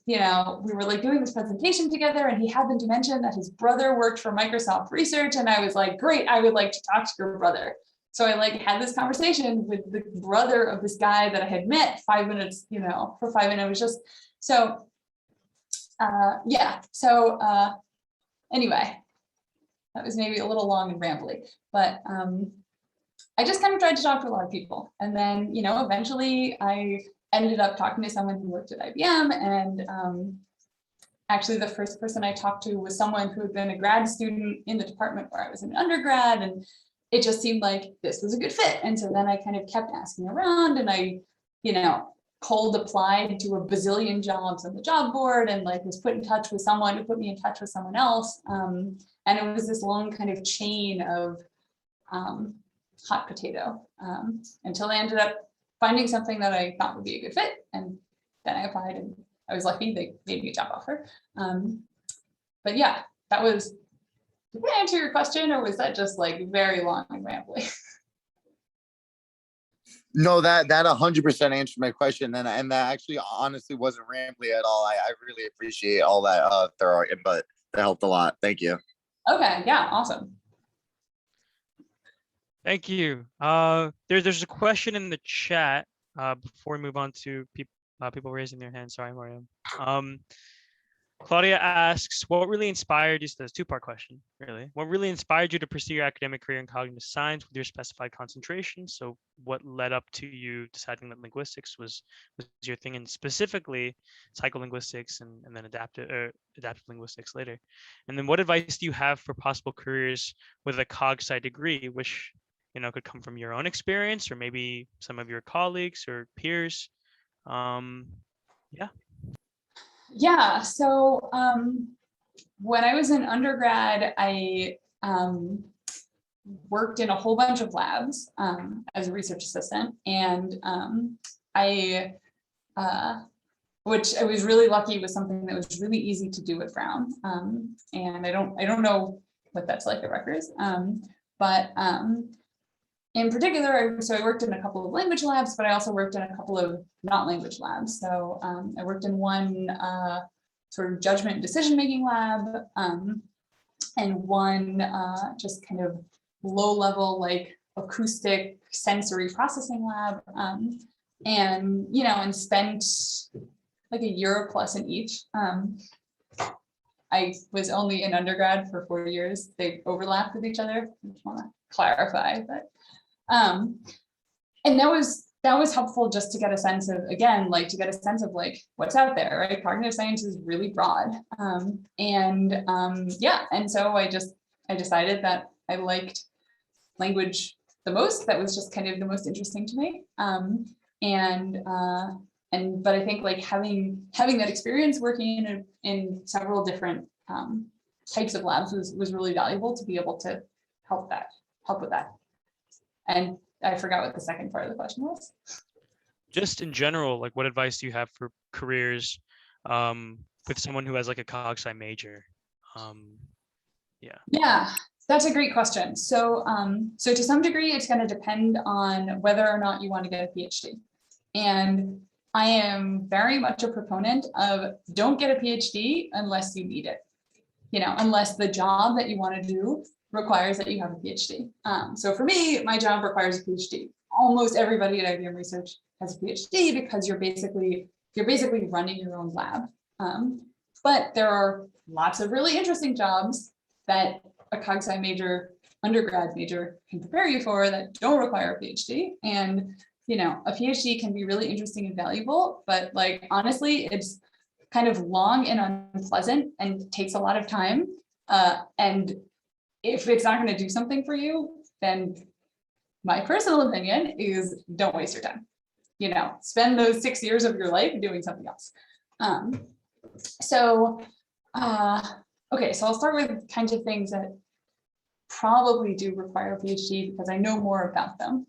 [SPEAKER 3] like doing this presentation together and he happened to mention that his brother worked for Microsoft Research and I was like, great, I would like to talk to your brother. So I like had this conversation with the brother of this guy that I had met 5 minutes, for 5 minutes. It was just so, yeah. So anyway, that was maybe a little long and rambly, but I just kind of tried to talk to a lot of people. And then, eventually I ended up talking to someone who worked at IBM. And actually the first person I talked to was someone who had been a grad student in the department where I was an undergrad. And it just seemed like this was a good fit. And so then I kind of kept asking around, and I, cold applied to a bazillion jobs on the job board, and like was put in touch with someone who put me in touch with someone else. And it was this long kind of chain of hot potato until I ended up finding something that I thought would be a good fit. And then I applied, and I was lucky they made me a job offer. But yeah, that was, did that answer your question, or was that just like very long and rambly?
[SPEAKER 6] No, that 100% answered my question, and that actually honestly wasn't rambly at all. I really appreciate all that thorough input. That helped a lot. Thank you.
[SPEAKER 3] Okay, yeah, awesome.
[SPEAKER 2] Thank you. There's a question in the chat before we move on to people raising their hands. Sorry, Mariam. Claudia asks, what really inspired you? So that's a two-part question, really. What really inspired you to pursue your academic career in cognitive science with your specified concentration? So what led up to you deciding that linguistics was your thing, and specifically psycholinguistics and then adaptive linguistics later? And then what advice do you have for possible careers with a cog sci degree, which could come from your own experience or maybe some of your colleagues or peers? Yeah.
[SPEAKER 3] Yeah, so when I was in undergrad, I worked in a whole bunch of labs as a research assistant, and which I was really lucky was something that was really easy to do at Brown. And I don't know what that's like at Rutgers, but in particular, so I worked in a couple of language labs, but I also worked in a couple of not language labs. So I worked in one sort of judgment decision-making lab, and one just kind of low-level like acoustic sensory processing lab, and spent like a year plus in each. I was only in undergrad for 4 years. They overlapped with each other. I just want to clarify, but and that was helpful just to get a sense of, again, like to get a sense of like what's out there, right? Cognitive science is really broad. Yeah, and so I decided that I liked language the most. That was just kind of the most interesting to me. But I think like having that experience working in several different types of labs was really valuable to be able to help with that. And I forgot what the second part of the question was.
[SPEAKER 2] Just in general, like what advice do you have for careers with someone who has like a cog sci major?
[SPEAKER 3] Yeah, that's a great question. So to some degree, it's going to depend on whether or not you want to get a PhD. And I am very much a proponent of don't get a PhD unless you need it, unless the job that you want to do requires that you have a PhD. So for me, my job requires a PhD. Almost everybody at IBM Research has a PhD because you're basically running your own lab. But there are lots of really interesting jobs that a cog sci major, undergrad major can prepare you for that don't require a PhD. And a PhD can be really interesting and valuable, but like honestly, it's kind of long and unpleasant and takes a lot of time. And if it's not going to do something for you, then my personal opinion is don't waste your time. Spend those 6 years of your life doing something else. Okay, so I'll start with kinds of things that probably do require a PhD because I know more about them.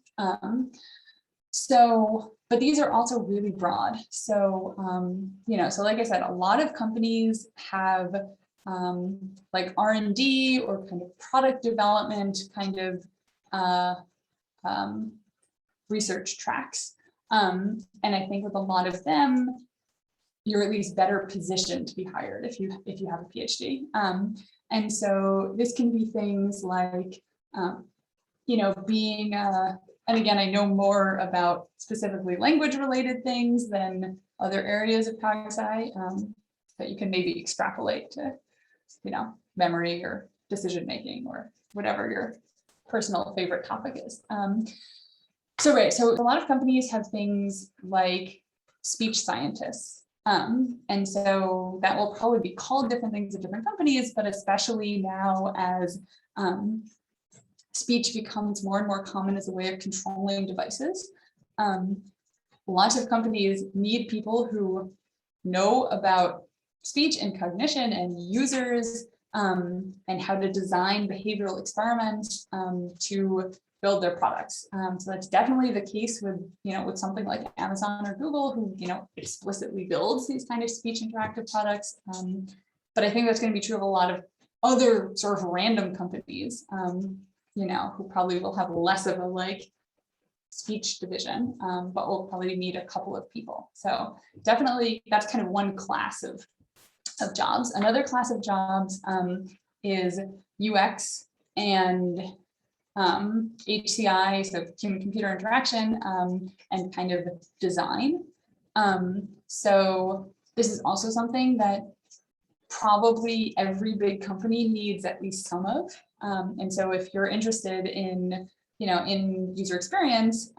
[SPEAKER 3] But these are also really broad. So, so like I said, a lot of companies have like R&D or kind of product development kind of research tracks. And I think with a lot of them, you're at least better positioned to be hired if you have a PhD. And so this can be things like, being, and again, I know more about specifically language related things than other areas of cog sci, that you can maybe extrapolate to, memory or decision making or whatever your personal favorite topic is. So a lot of companies have things like speech scientists. And so that will probably be called different things at different companies, but especially now as speech becomes more and more common as a way of controlling devices. Lots of companies need people who know about speech and cognition and users, and how to design behavioral experiments to build their products. So that's definitely the case with, with something like Amazon or Google, who, explicitly builds these kind of speech interactive products. But I think that's going to be true of a lot of other sort of random companies, who probably will have less of a speech division, but will probably need a couple of people. So definitely that's kind of one class of jobs. Another class of jobs is UX and HCI, so human computer interaction, and kind of design. So this is also something that probably every big company needs at least some of. And so if you're interested in, in user experience,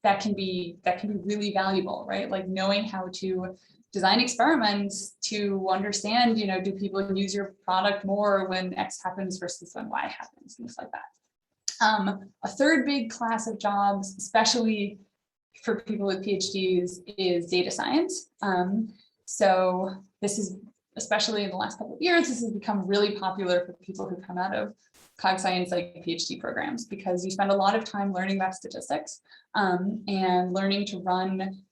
[SPEAKER 3] that can be really valuable, right? Like knowing how to design experiments to understand, do people use your product more when X happens versus when Y happens, things like that. A third big class of jobs, especially for people with PhDs, is data science. So this is, especially in the last couple of years, this has become really popular for people who come out of cog science PhD programs, because you spend a lot of time learning about statistics, and learning to run,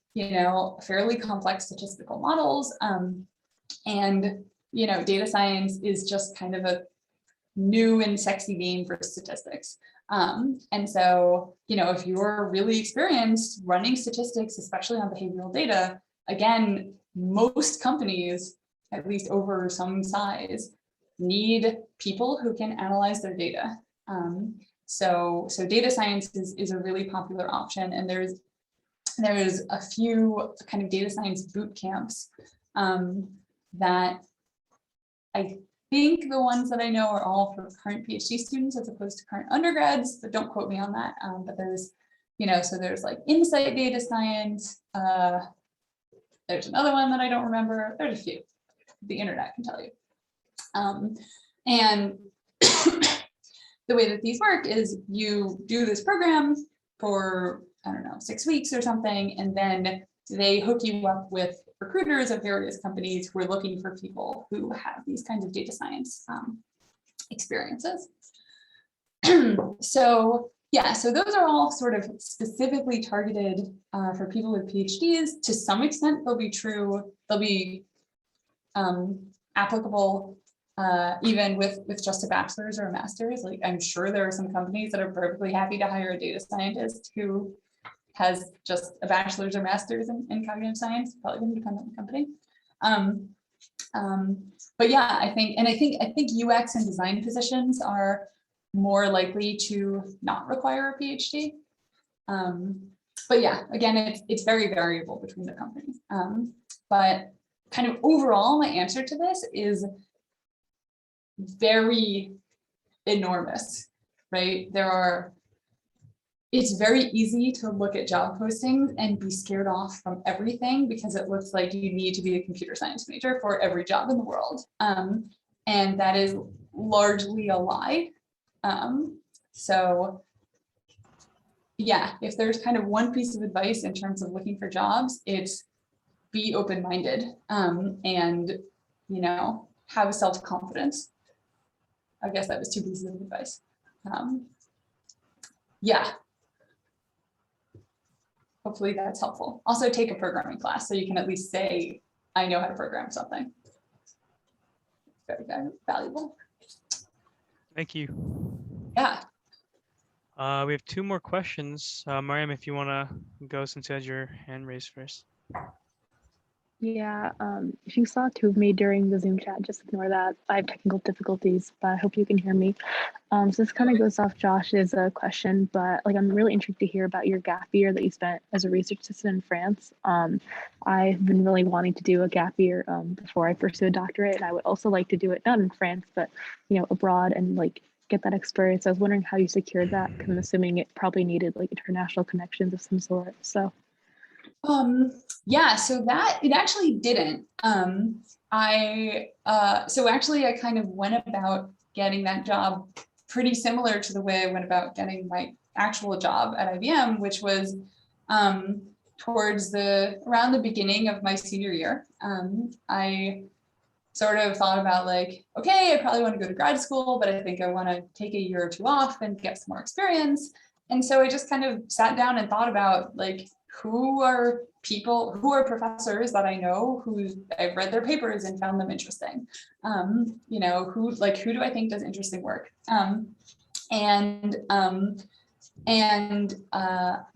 [SPEAKER 3] fairly complex statistical models. And, data science is just kind of a new and sexy game for statistics. And so, if you're really experienced running statistics, especially on behavioral data, again, most companies, at least over some size, need people who can analyze their data. So data science is a really popular option, and there's a few kind of data science boot camps that I think the ones that I know are all for current PhD students as opposed to current undergrads, but don't quote me on that. But there's, so there's like insight data science. There's another one that I don't remember. There's a few. The internet can tell you. And the way that these work is you do this program for, I don't know, 6 weeks or something, and then they hook you up with recruiters of various companies who are looking for people who have these kinds of data science experiences. So those are all sort of specifically targeted for people with PhDs. To some extent, they'll be applicable even with just a bachelor's or a master's. Like, I'm sure there are some companies that are perfectly happy to hire a data scientist who has just a bachelor's or master's in cognitive science. Probably going to depend on the company. But yeah, I think UX and design positions are more likely to not require a PhD. But yeah, again, it's very variable between the companies. But kind of overall, my answer to this is very enormous, right? It's very easy to look at job postings and be scared off from everything because it looks like you need to be a computer science major for every job in the world. And that is largely a lie. So yeah, if there's kind of one piece of advice in terms of looking for jobs, it's be open-minded, and, have self-confidence. I guess that was 2 pieces of advice. Yeah. Hopefully that's helpful. Also take a programming class so you can at least say, I know how to program something. Very, very valuable.
[SPEAKER 2] Thank you.
[SPEAKER 3] Yeah.
[SPEAKER 2] We have 2 more questions. Mariam, if you want to go since you had your hand raised first.
[SPEAKER 7] Yeah, if you saw two of me during the Zoom chat, just ignore that. I have technical difficulties, but I hope you can hear me. So this kind of goes off Josh's question, but like I'm really intrigued to hear about your gap year that you spent as a research assistant in France. I've been really wanting to do a gap year before I pursue a doctorate, and I would also like to do it not in France, but abroad and like get that experience. I was wondering how you secured that, because I'm assuming it probably needed like international connections of some sort. So.
[SPEAKER 3] Yeah, so that it actually didn't. So actually I kind of went about getting that job pretty similar to the way I went about getting my actual job at IBM, which was towards around the beginning of my senior year. I sort of thought about like, okay, I probably want to go to grad school, but I think I want to take a year or two off and get some more experience. And so I just kind of sat down and thought about like, who are professors that I know who I've read their papers and found them interesting. Who do I think does interesting work? There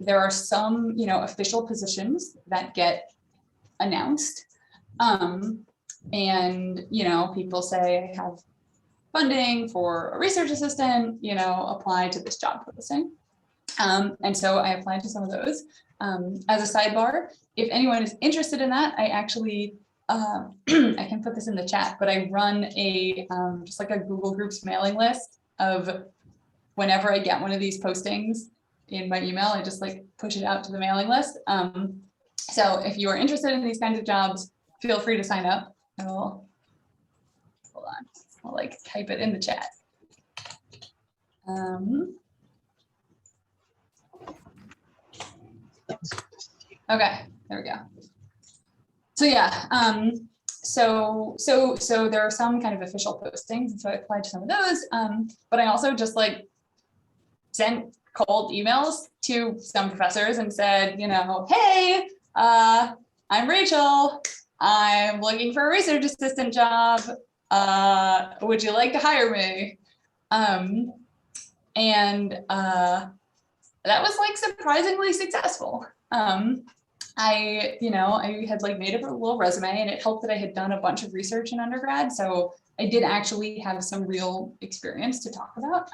[SPEAKER 3] are some, official positions that get announced. People say I have funding for a research assistant, apply to this job posting. And so I applied to some of those. As a sidebar, if anyone is interested in that, I actually, I can put this in the chat, but I run just like a Google Groups mailing list of whenever I get one of these postings in my email, I just like push it out to the mailing list. So if you are interested in these kinds of jobs, feel free to sign up. Hold on, I'll like type it in the chat. Okay, there we go. So yeah, so there are some kind of official postings, and so I applied to some of those. But I also just like sent cold emails to some professors and said, hey, I'm Rachel. I'm looking for a research assistant job. Would you like to hire me? That was like surprisingly successful. I had like made up a little resume, and it helped that I had done a bunch of research in undergrad. So I did actually have some real experience to talk about.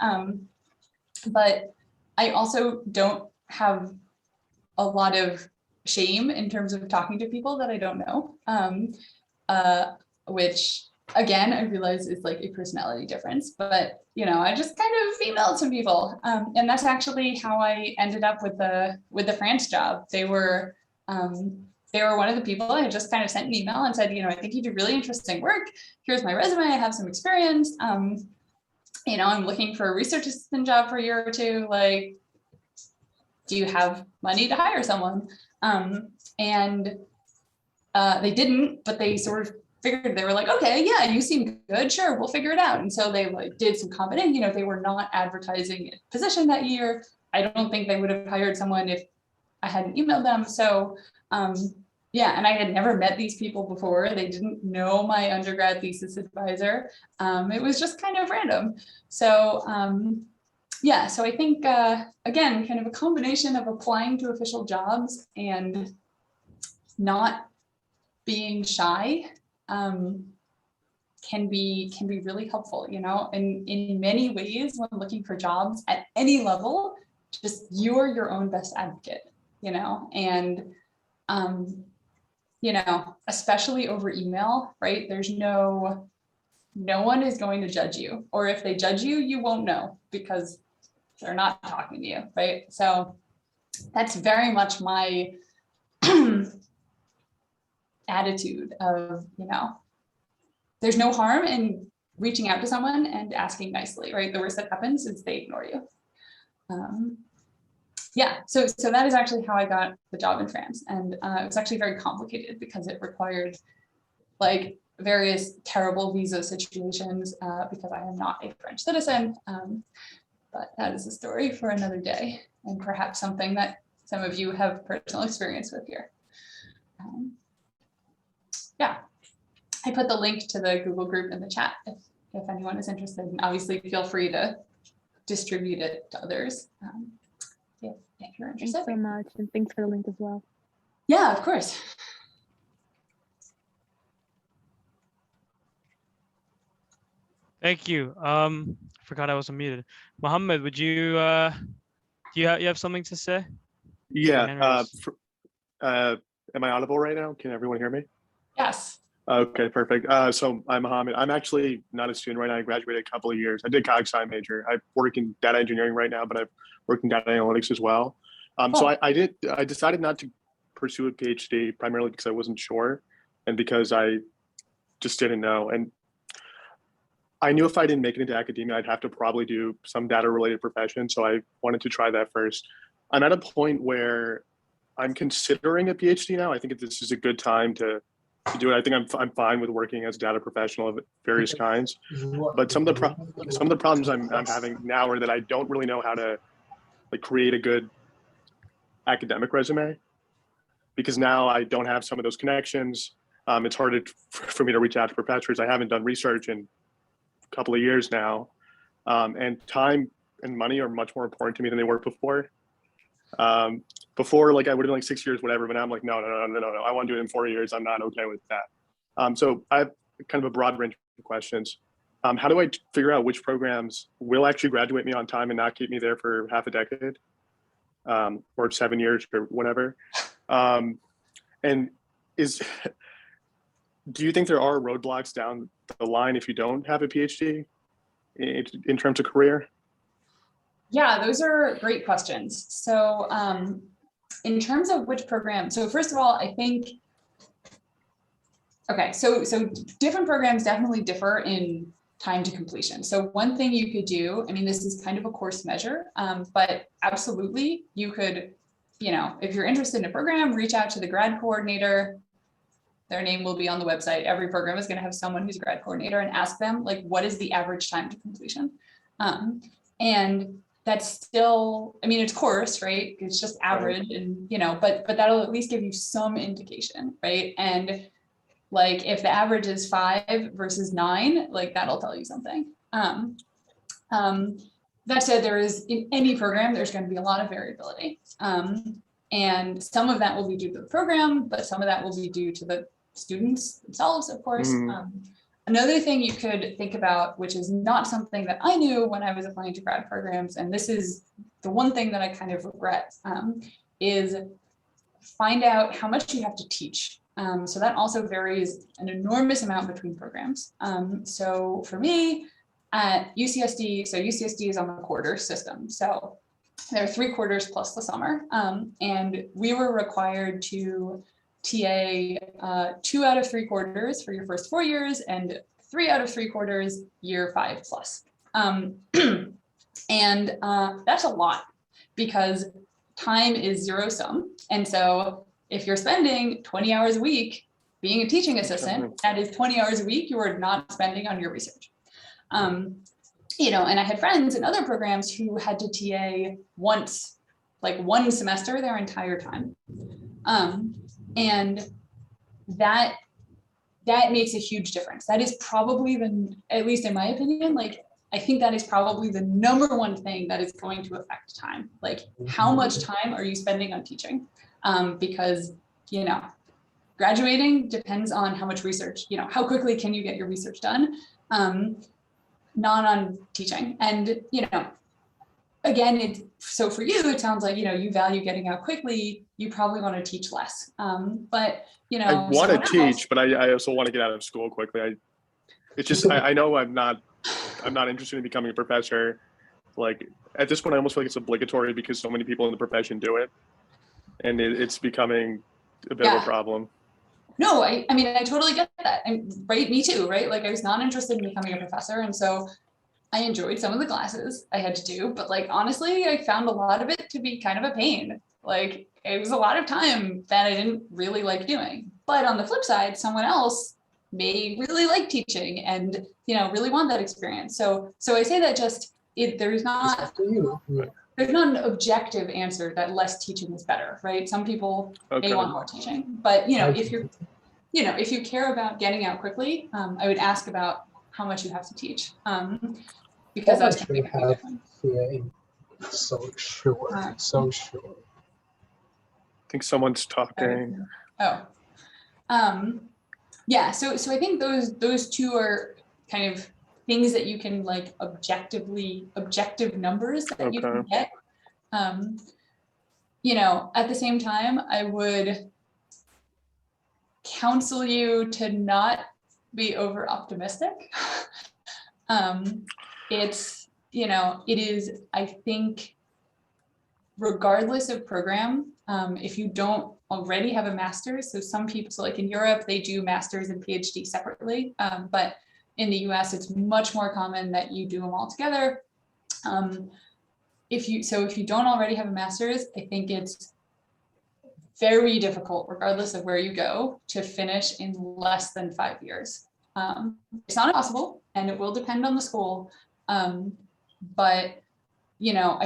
[SPEAKER 3] But I also don't have a lot of shame in terms of talking to people that I don't know, which again, I realize is like a personality difference, but I just kind of emailed some people. And that's actually how I ended up with the France job. They were one of the people I had just kind of sent an email and said, I think you do really interesting work. Here's my resume. I have some experience. I'm looking for a research assistant job for a year or two. Like, do you have money to hire someone? They didn't, but they sort of figured, they were like, okay, yeah, you seem good. Sure, we'll figure it out. And so they like did some confident, they were not advertising a position that year. I don't think they would have hired someone if I hadn't emailed them. So yeah, and I had never met these people before. They didn't know my undergrad thesis advisor. It was just kind of random. So yeah, so I think, again, kind of a combination of applying to official jobs and not being shy can be really helpful, and in many ways when looking for jobs at any level, just you're your own best advocate, and especially over email, right? There's no one is going to judge you, or if they judge you, you won't know because they're not talking to you, right? So that's very much my attitude of, there's no harm in reaching out to someone and asking nicely, right? The worst that happens is they ignore you. Yeah, so that is actually how I got the job in France. And it was actually very complicated because it required like various terrible visa situations because I am not a French citizen. But that is a story for another day, and perhaps something that some of you have personal experience with here. Yeah, I put the link to the Google group in the chat if anyone is interested, and obviously feel free to distribute it to others if you're interested.
[SPEAKER 7] Thanks so much, and thanks for the link as well.
[SPEAKER 3] Yeah, of course.
[SPEAKER 2] Thank you. Forgot I was unmuted. Mohammed, would you do you have something to say? Your hand
[SPEAKER 8] Yeah.
[SPEAKER 2] raised.
[SPEAKER 8] Am I audible right now? Can everyone hear me?
[SPEAKER 3] Yes.
[SPEAKER 8] Okay, perfect. So I'm Mohammed. I'm actually not a student right now. I graduated a couple of years. I did cog sci major. I work in data engineering right now, but I've worked in data analytics as well. So
[SPEAKER 3] Cool.
[SPEAKER 8] I decided not to pursue a PhD primarily because I wasn't sure and because I just didn't know. And I knew if I didn't make it into academia, I'd have to probably do some data related profession. So I wanted to try that first. I'm at a point where I'm considering a PhD now. I think this is a good time to do it. I think I'm fine with working as a data professional of various kinds. But some of the problems I'm having now are that I don't really know how to like create a good academic resume, because now I don't have some of those connections. It's harder for me to reach out to professors. I haven't done research in a couple of years now, and time and money are much more important to me than they were before. Before, like I would have been like 6 years, whatever, but now I'm like, no. I want to do it in 4 years. I'm not okay with that. So I have kind of a broad range of questions. How do I figure out which programs will actually graduate me on time and not keep me there for half a decade, or 7 years or whatever? And do you think there are roadblocks down the line if you don't have a PhD in terms of career?
[SPEAKER 3] Yeah, those are great questions. So in terms of which program, so first of all, I think, okay, so different programs definitely differ in time to completion. So one thing you could do, I mean, this is kind of a course measure, but absolutely you could, if you're interested in a program, reach out to the grad coordinator. Their name will be on the website. Every program is going to have someone who's a grad coordinator, and ask them, like, what is the average time to completion? And that's still, I mean, it's course, right? It's just average, and but that'll at least give you some indication, right? And like if the average is 5 versus 9, like that'll tell you something. That said, there is, in any program, there's going to be a lot of variability. And some of that will be due to the program, but some of that will be due to the students themselves, of course. Another thing you could think about, which is not something that I knew when I was applying to grad programs, and this is the one thing that I kind of regret, is find out how much you have to teach. So that also varies an enormous amount between programs. So for me at UCSD, so UCSD is on the quarter system. So there are 3 quarters plus the summer. And we were required to TA 2 out of 3 quarters for your first 4 years and 3 out of 3 quarters year 5 plus. And that's a lot because time is zero sum. And so if you're spending 20 hours a week being a teaching assistant, that is 20 hours a week you are not spending on your research. And I had friends in other programs who had to TA once, like 1 semester their entire time. And that makes a huge difference. That is probably at least in my opinion, like, I think that is probably the number one thing that is going to affect time. Like, how much time are you spending on teaching? Because, graduating depends on how much research, how quickly can you get your research done, not on teaching. And, again, so for you, it sounds like, you value getting out quickly. You probably want to teach less. But,
[SPEAKER 8] I want to teach, but I also want to get out of school quickly. I know I'm not interested in becoming a professor. Like at this point, I almost feel like it's obligatory because so many people in the profession do it. And it's becoming a bit of a problem.
[SPEAKER 3] No, I mean, I totally get that. And right, me too, right? Like I was not interested in becoming a professor. And so I enjoyed some of the classes I had to do, but like, honestly, I found a lot of it to be kind of a pain. Like it was a lot of time that I didn't really like doing. But on the flip side, someone else may really like teaching and, really want that experience. So I say that there's not an objective answer that less teaching is better, right? Some people may want more teaching, but if you care about getting out quickly, I would ask about how much you have to teach, because that's going to make a big difference.
[SPEAKER 9] So sure.
[SPEAKER 8] I think someone's talking.
[SPEAKER 3] Yeah. So I think those 2 are kind of things that you can like objective numbers that you can get. You know, at the same time, I would counsel you to not be over optimistic. It's, you know, it is, I think, regardless of program, if you don't already have a master's, so some people, so like in Europe, they do master's and PhD separately, but in the US, it's much more common that you do them all together. If you don't already have a master's, I think it's very difficult, regardless of where you go, to finish in less than 5 years. It's not impossible, and it will depend on the school. But you know,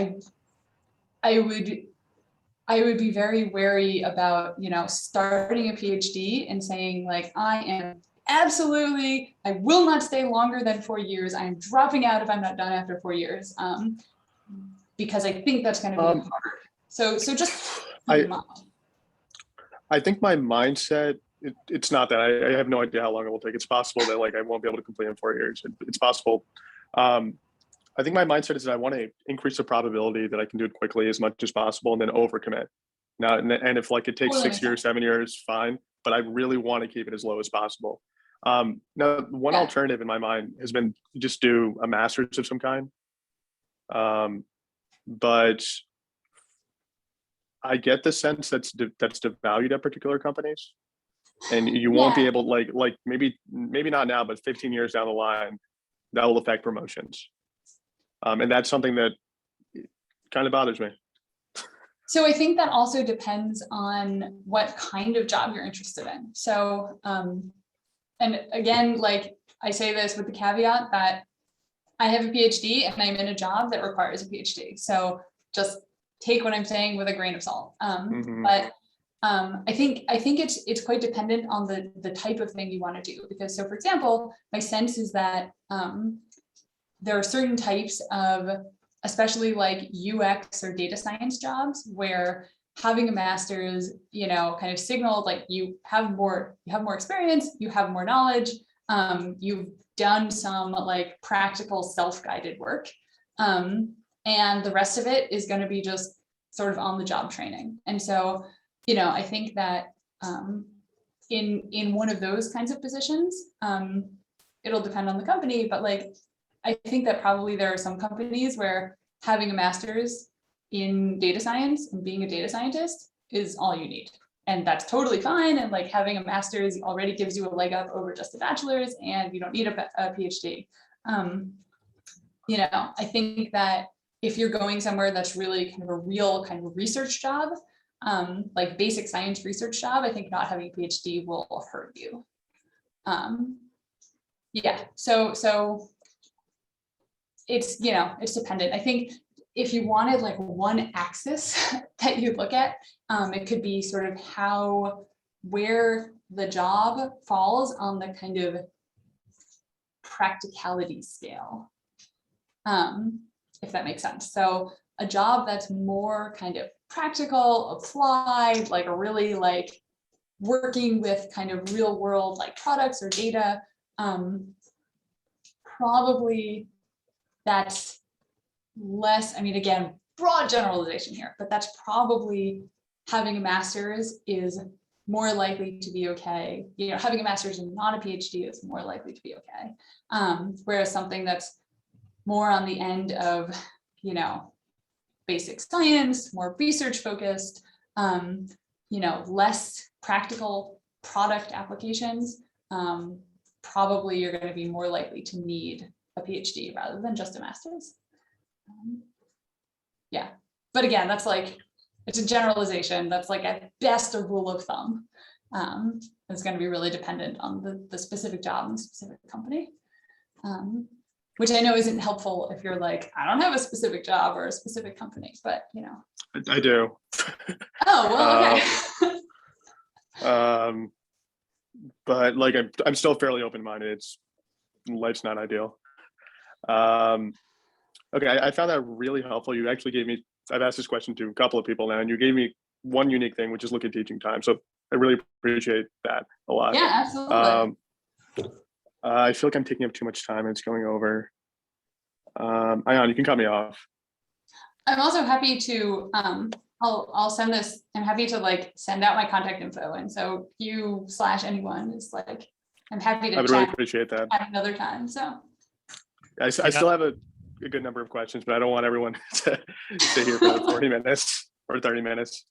[SPEAKER 3] I would be very wary about, you know, starting a PhD and saying like, I will not stay longer than 4 years. I'm dropping out if I'm not done after 4 years. Because I think that's going to be hard. So just
[SPEAKER 8] I think my mindset, it's not that I have no idea how long it will take. It's possible that like I won't be able to complete in 4 years. It's possible. I think my mindset is that I want to increase the probability that I can do it quickly as much as possible and then overcommit. Now, and if like it takes 6 years, 7 years, fine. But I really want to keep it as low as possible. Now, one alternative in my mind has been just do a master's of some kind. But I get the sense that's devalued at particular companies, and you won't be able like maybe not now, but 15 years down the line, that will affect promotions. And that's something that kind of bothers me.
[SPEAKER 3] So I think that also depends on what kind of job you're interested in. So, and again, like I say this with the caveat that I have a PhD and I'm in a job that requires a PhD. So just take what I'm saying with a grain of salt. But I think it's quite dependent on the type of thing you want to do. Because so for example, my sense is that there are certain types of, especially like UX or data science jobs, where having a master's, you know, kind of signaled like you have more experience, you have more knowledge, you've done some like practical self-guided work, and the rest of it is going to be just sort of on the job training. And so, you know, I think that in one of those kinds of positions, it'll depend on the company, but like I think that probably there are some companies where having a master's in data science and being a data scientist is all you need. And that's totally fine. And like having a master's already gives you a leg up over just a bachelor's, and you don't need a PhD. You know, I think that if you're going somewhere that's really kind of a real kind of research job, like basic science research job, I think not having a PhD will hurt you. Yeah, so it's, you know, it's dependent. I think if you wanted like one axis that you look at, it could be sort of where the job falls on the kind of practicality scale, if that makes sense. So a job that's more kind of practical, applied, like a really like working with kind of real world like products or data, probably that's less, I mean, again, broad generalization here, but that's probably having a master's is more likely to be okay. You know, having a master's and not a PhD is more likely to be okay. Whereas something that's more on the end of, you know, basic science, more research focused, you know, less practical product applications, probably you're going to be more likely to need a PhD rather than just a master's. Yeah, but again, that's like, it's a generalization. That's like at best a rule of thumb. It's going to be really dependent on the specific job and the specific company, which I know isn't helpful if you're like, I don't have a specific job or a specific company, but you know.
[SPEAKER 8] I do.
[SPEAKER 3] Oh, well, okay.
[SPEAKER 8] But like I'm still fairly open-minded. Life's not ideal. Okay, I found that really helpful. You actually gave me, I've asked this question to a couple of people now, and you gave me one unique thing, which is look at teaching time. So I really appreciate that a lot.
[SPEAKER 3] Yeah, absolutely.
[SPEAKER 8] I feel like I'm taking up too much time and it's going over. Ayan, you can cut me off.
[SPEAKER 3] I'm also happy to, I'll send this, I'm happy to like send out my contact info. And so you/anyone is like, I'm happy to
[SPEAKER 8] I would really
[SPEAKER 3] chat
[SPEAKER 8] appreciate that.
[SPEAKER 3] at another time, so.
[SPEAKER 8] I still have a good number of questions, but I don't want everyone to sit here for 40 minutes or 30 minutes.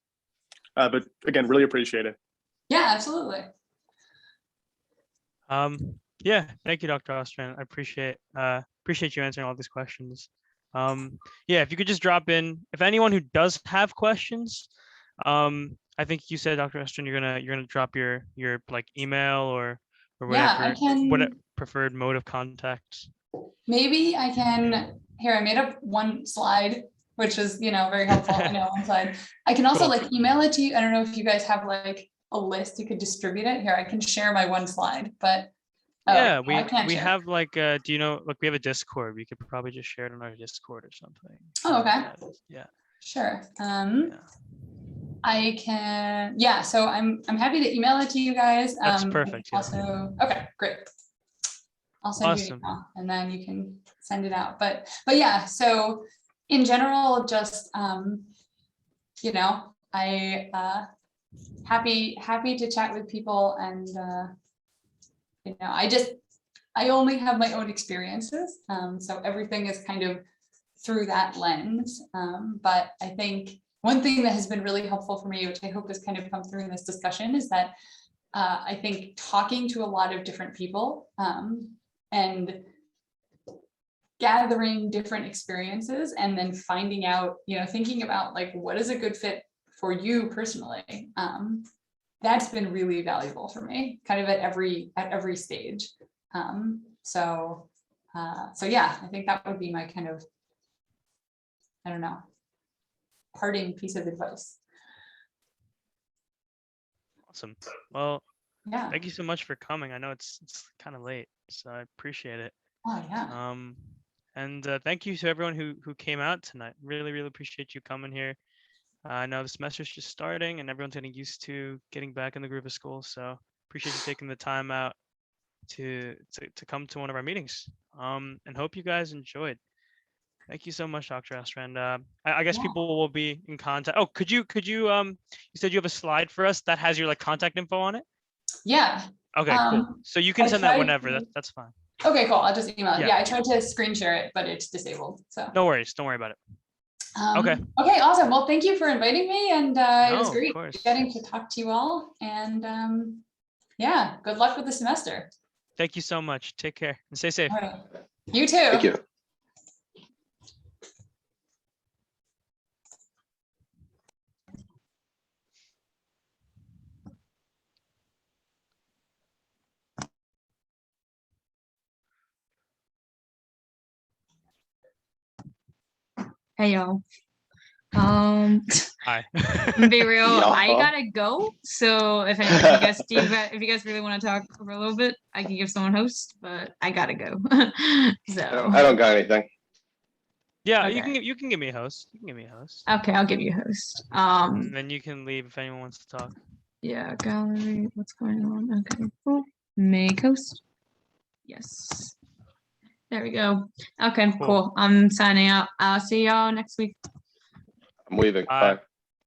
[SPEAKER 8] But again, really appreciate it.
[SPEAKER 3] Yeah, absolutely.
[SPEAKER 2] Yeah, thank you, Dr. Ostrand. I appreciate you answering all these questions. Yeah, if you could just drop in, if anyone who does have questions, I think you said, Dr. Ostrand, you're gonna drop your like email or
[SPEAKER 3] Yeah,
[SPEAKER 2] whatever,
[SPEAKER 3] I can.
[SPEAKER 2] what preferred mode of contact.
[SPEAKER 3] Maybe I can, here, I made up one slide, which is, very helpful. I know one slide. I can also
[SPEAKER 2] Cool.
[SPEAKER 3] like email it to you. I don't know if you guys have like a list, you could distribute it. Here, I can share my one slide, but.
[SPEAKER 2] Yeah,
[SPEAKER 3] I can't
[SPEAKER 2] we
[SPEAKER 3] share.
[SPEAKER 2] have like, do you know, like we have a Discord. We could probably just share it on our Discord or something.
[SPEAKER 3] Oh, okay.
[SPEAKER 2] Yeah.
[SPEAKER 3] Sure.
[SPEAKER 2] Yeah.
[SPEAKER 3] I can, yeah, so I'm happy to email it to you guys.
[SPEAKER 2] That's perfect, yeah.
[SPEAKER 3] Also, okay, great. I'll send you an
[SPEAKER 2] Awesome.
[SPEAKER 3] email and then you can send it out. But yeah, so in general, just I happy to chat with people, and I only have my own experiences. So everything is kind of through that lens. But I think one thing that has been really helpful for me, which I hope has kind of come through in this discussion, is that I think talking to a lot of different people and gathering different experiences and then finding out, thinking about like, what is a good fit for you personally? That's been really valuable for me, kind of at every stage. So yeah, I think that would be my kind of, I don't know, parting piece of advice.
[SPEAKER 2] Awesome. Well,
[SPEAKER 3] Yeah.
[SPEAKER 2] thank you so much for coming. I know it's kind of late, so I appreciate it.
[SPEAKER 3] Oh yeah.
[SPEAKER 2] And thank you to everyone who came out tonight. Really, really appreciate you coming here. I know the semester's just starting and everyone's getting used to getting back in the groove of school. So appreciate you taking the time out to come to one of our meetings. And hope you guys enjoyed. Thank you so much, Dr. Ostrand. I guess
[SPEAKER 3] Yeah.
[SPEAKER 2] people will be in contact. Oh, could you you said you have a slide for us that has your like contact info on it?
[SPEAKER 3] Yeah.
[SPEAKER 2] Okay, cool. So you can
[SPEAKER 3] I
[SPEAKER 2] send that
[SPEAKER 3] tried
[SPEAKER 2] whenever.
[SPEAKER 3] to-
[SPEAKER 2] That's fine.
[SPEAKER 3] Okay, cool. I'll just email it.
[SPEAKER 2] Yeah.
[SPEAKER 3] Yeah, I tried to screen share it, but it's disabled. So
[SPEAKER 2] No worries. Don't worry about it. Okay.
[SPEAKER 3] Okay, awesome. Well, thank you for inviting me, and it was
[SPEAKER 2] No, of
[SPEAKER 3] great
[SPEAKER 2] course.
[SPEAKER 3] getting to talk to you all. And yeah, good luck with the semester.
[SPEAKER 2] Thank you so much. Take care and stay safe.
[SPEAKER 3] All right. You too.
[SPEAKER 10] Thank you.
[SPEAKER 1] Hey y'all.
[SPEAKER 2] Hi.
[SPEAKER 1] Be real, I
[SPEAKER 10] Yeah.
[SPEAKER 1] gotta go. So if any, if you guys really want to talk for a little bit, I can give someone host, but I gotta go. So
[SPEAKER 10] I don't got anything.
[SPEAKER 2] Yeah,
[SPEAKER 1] Okay.
[SPEAKER 2] you can give me a host. You can give me a host.
[SPEAKER 1] Okay, I'll give you a host.
[SPEAKER 2] And then you can leave if anyone wants to talk.
[SPEAKER 1] Yeah, gallery. What's going on? Okay, cool. Make host. Yes. There we go. Okay, cool. I'm signing out. I'll see y'all next week.
[SPEAKER 10] I'm leaving.
[SPEAKER 2] Bye.
[SPEAKER 10] Bye.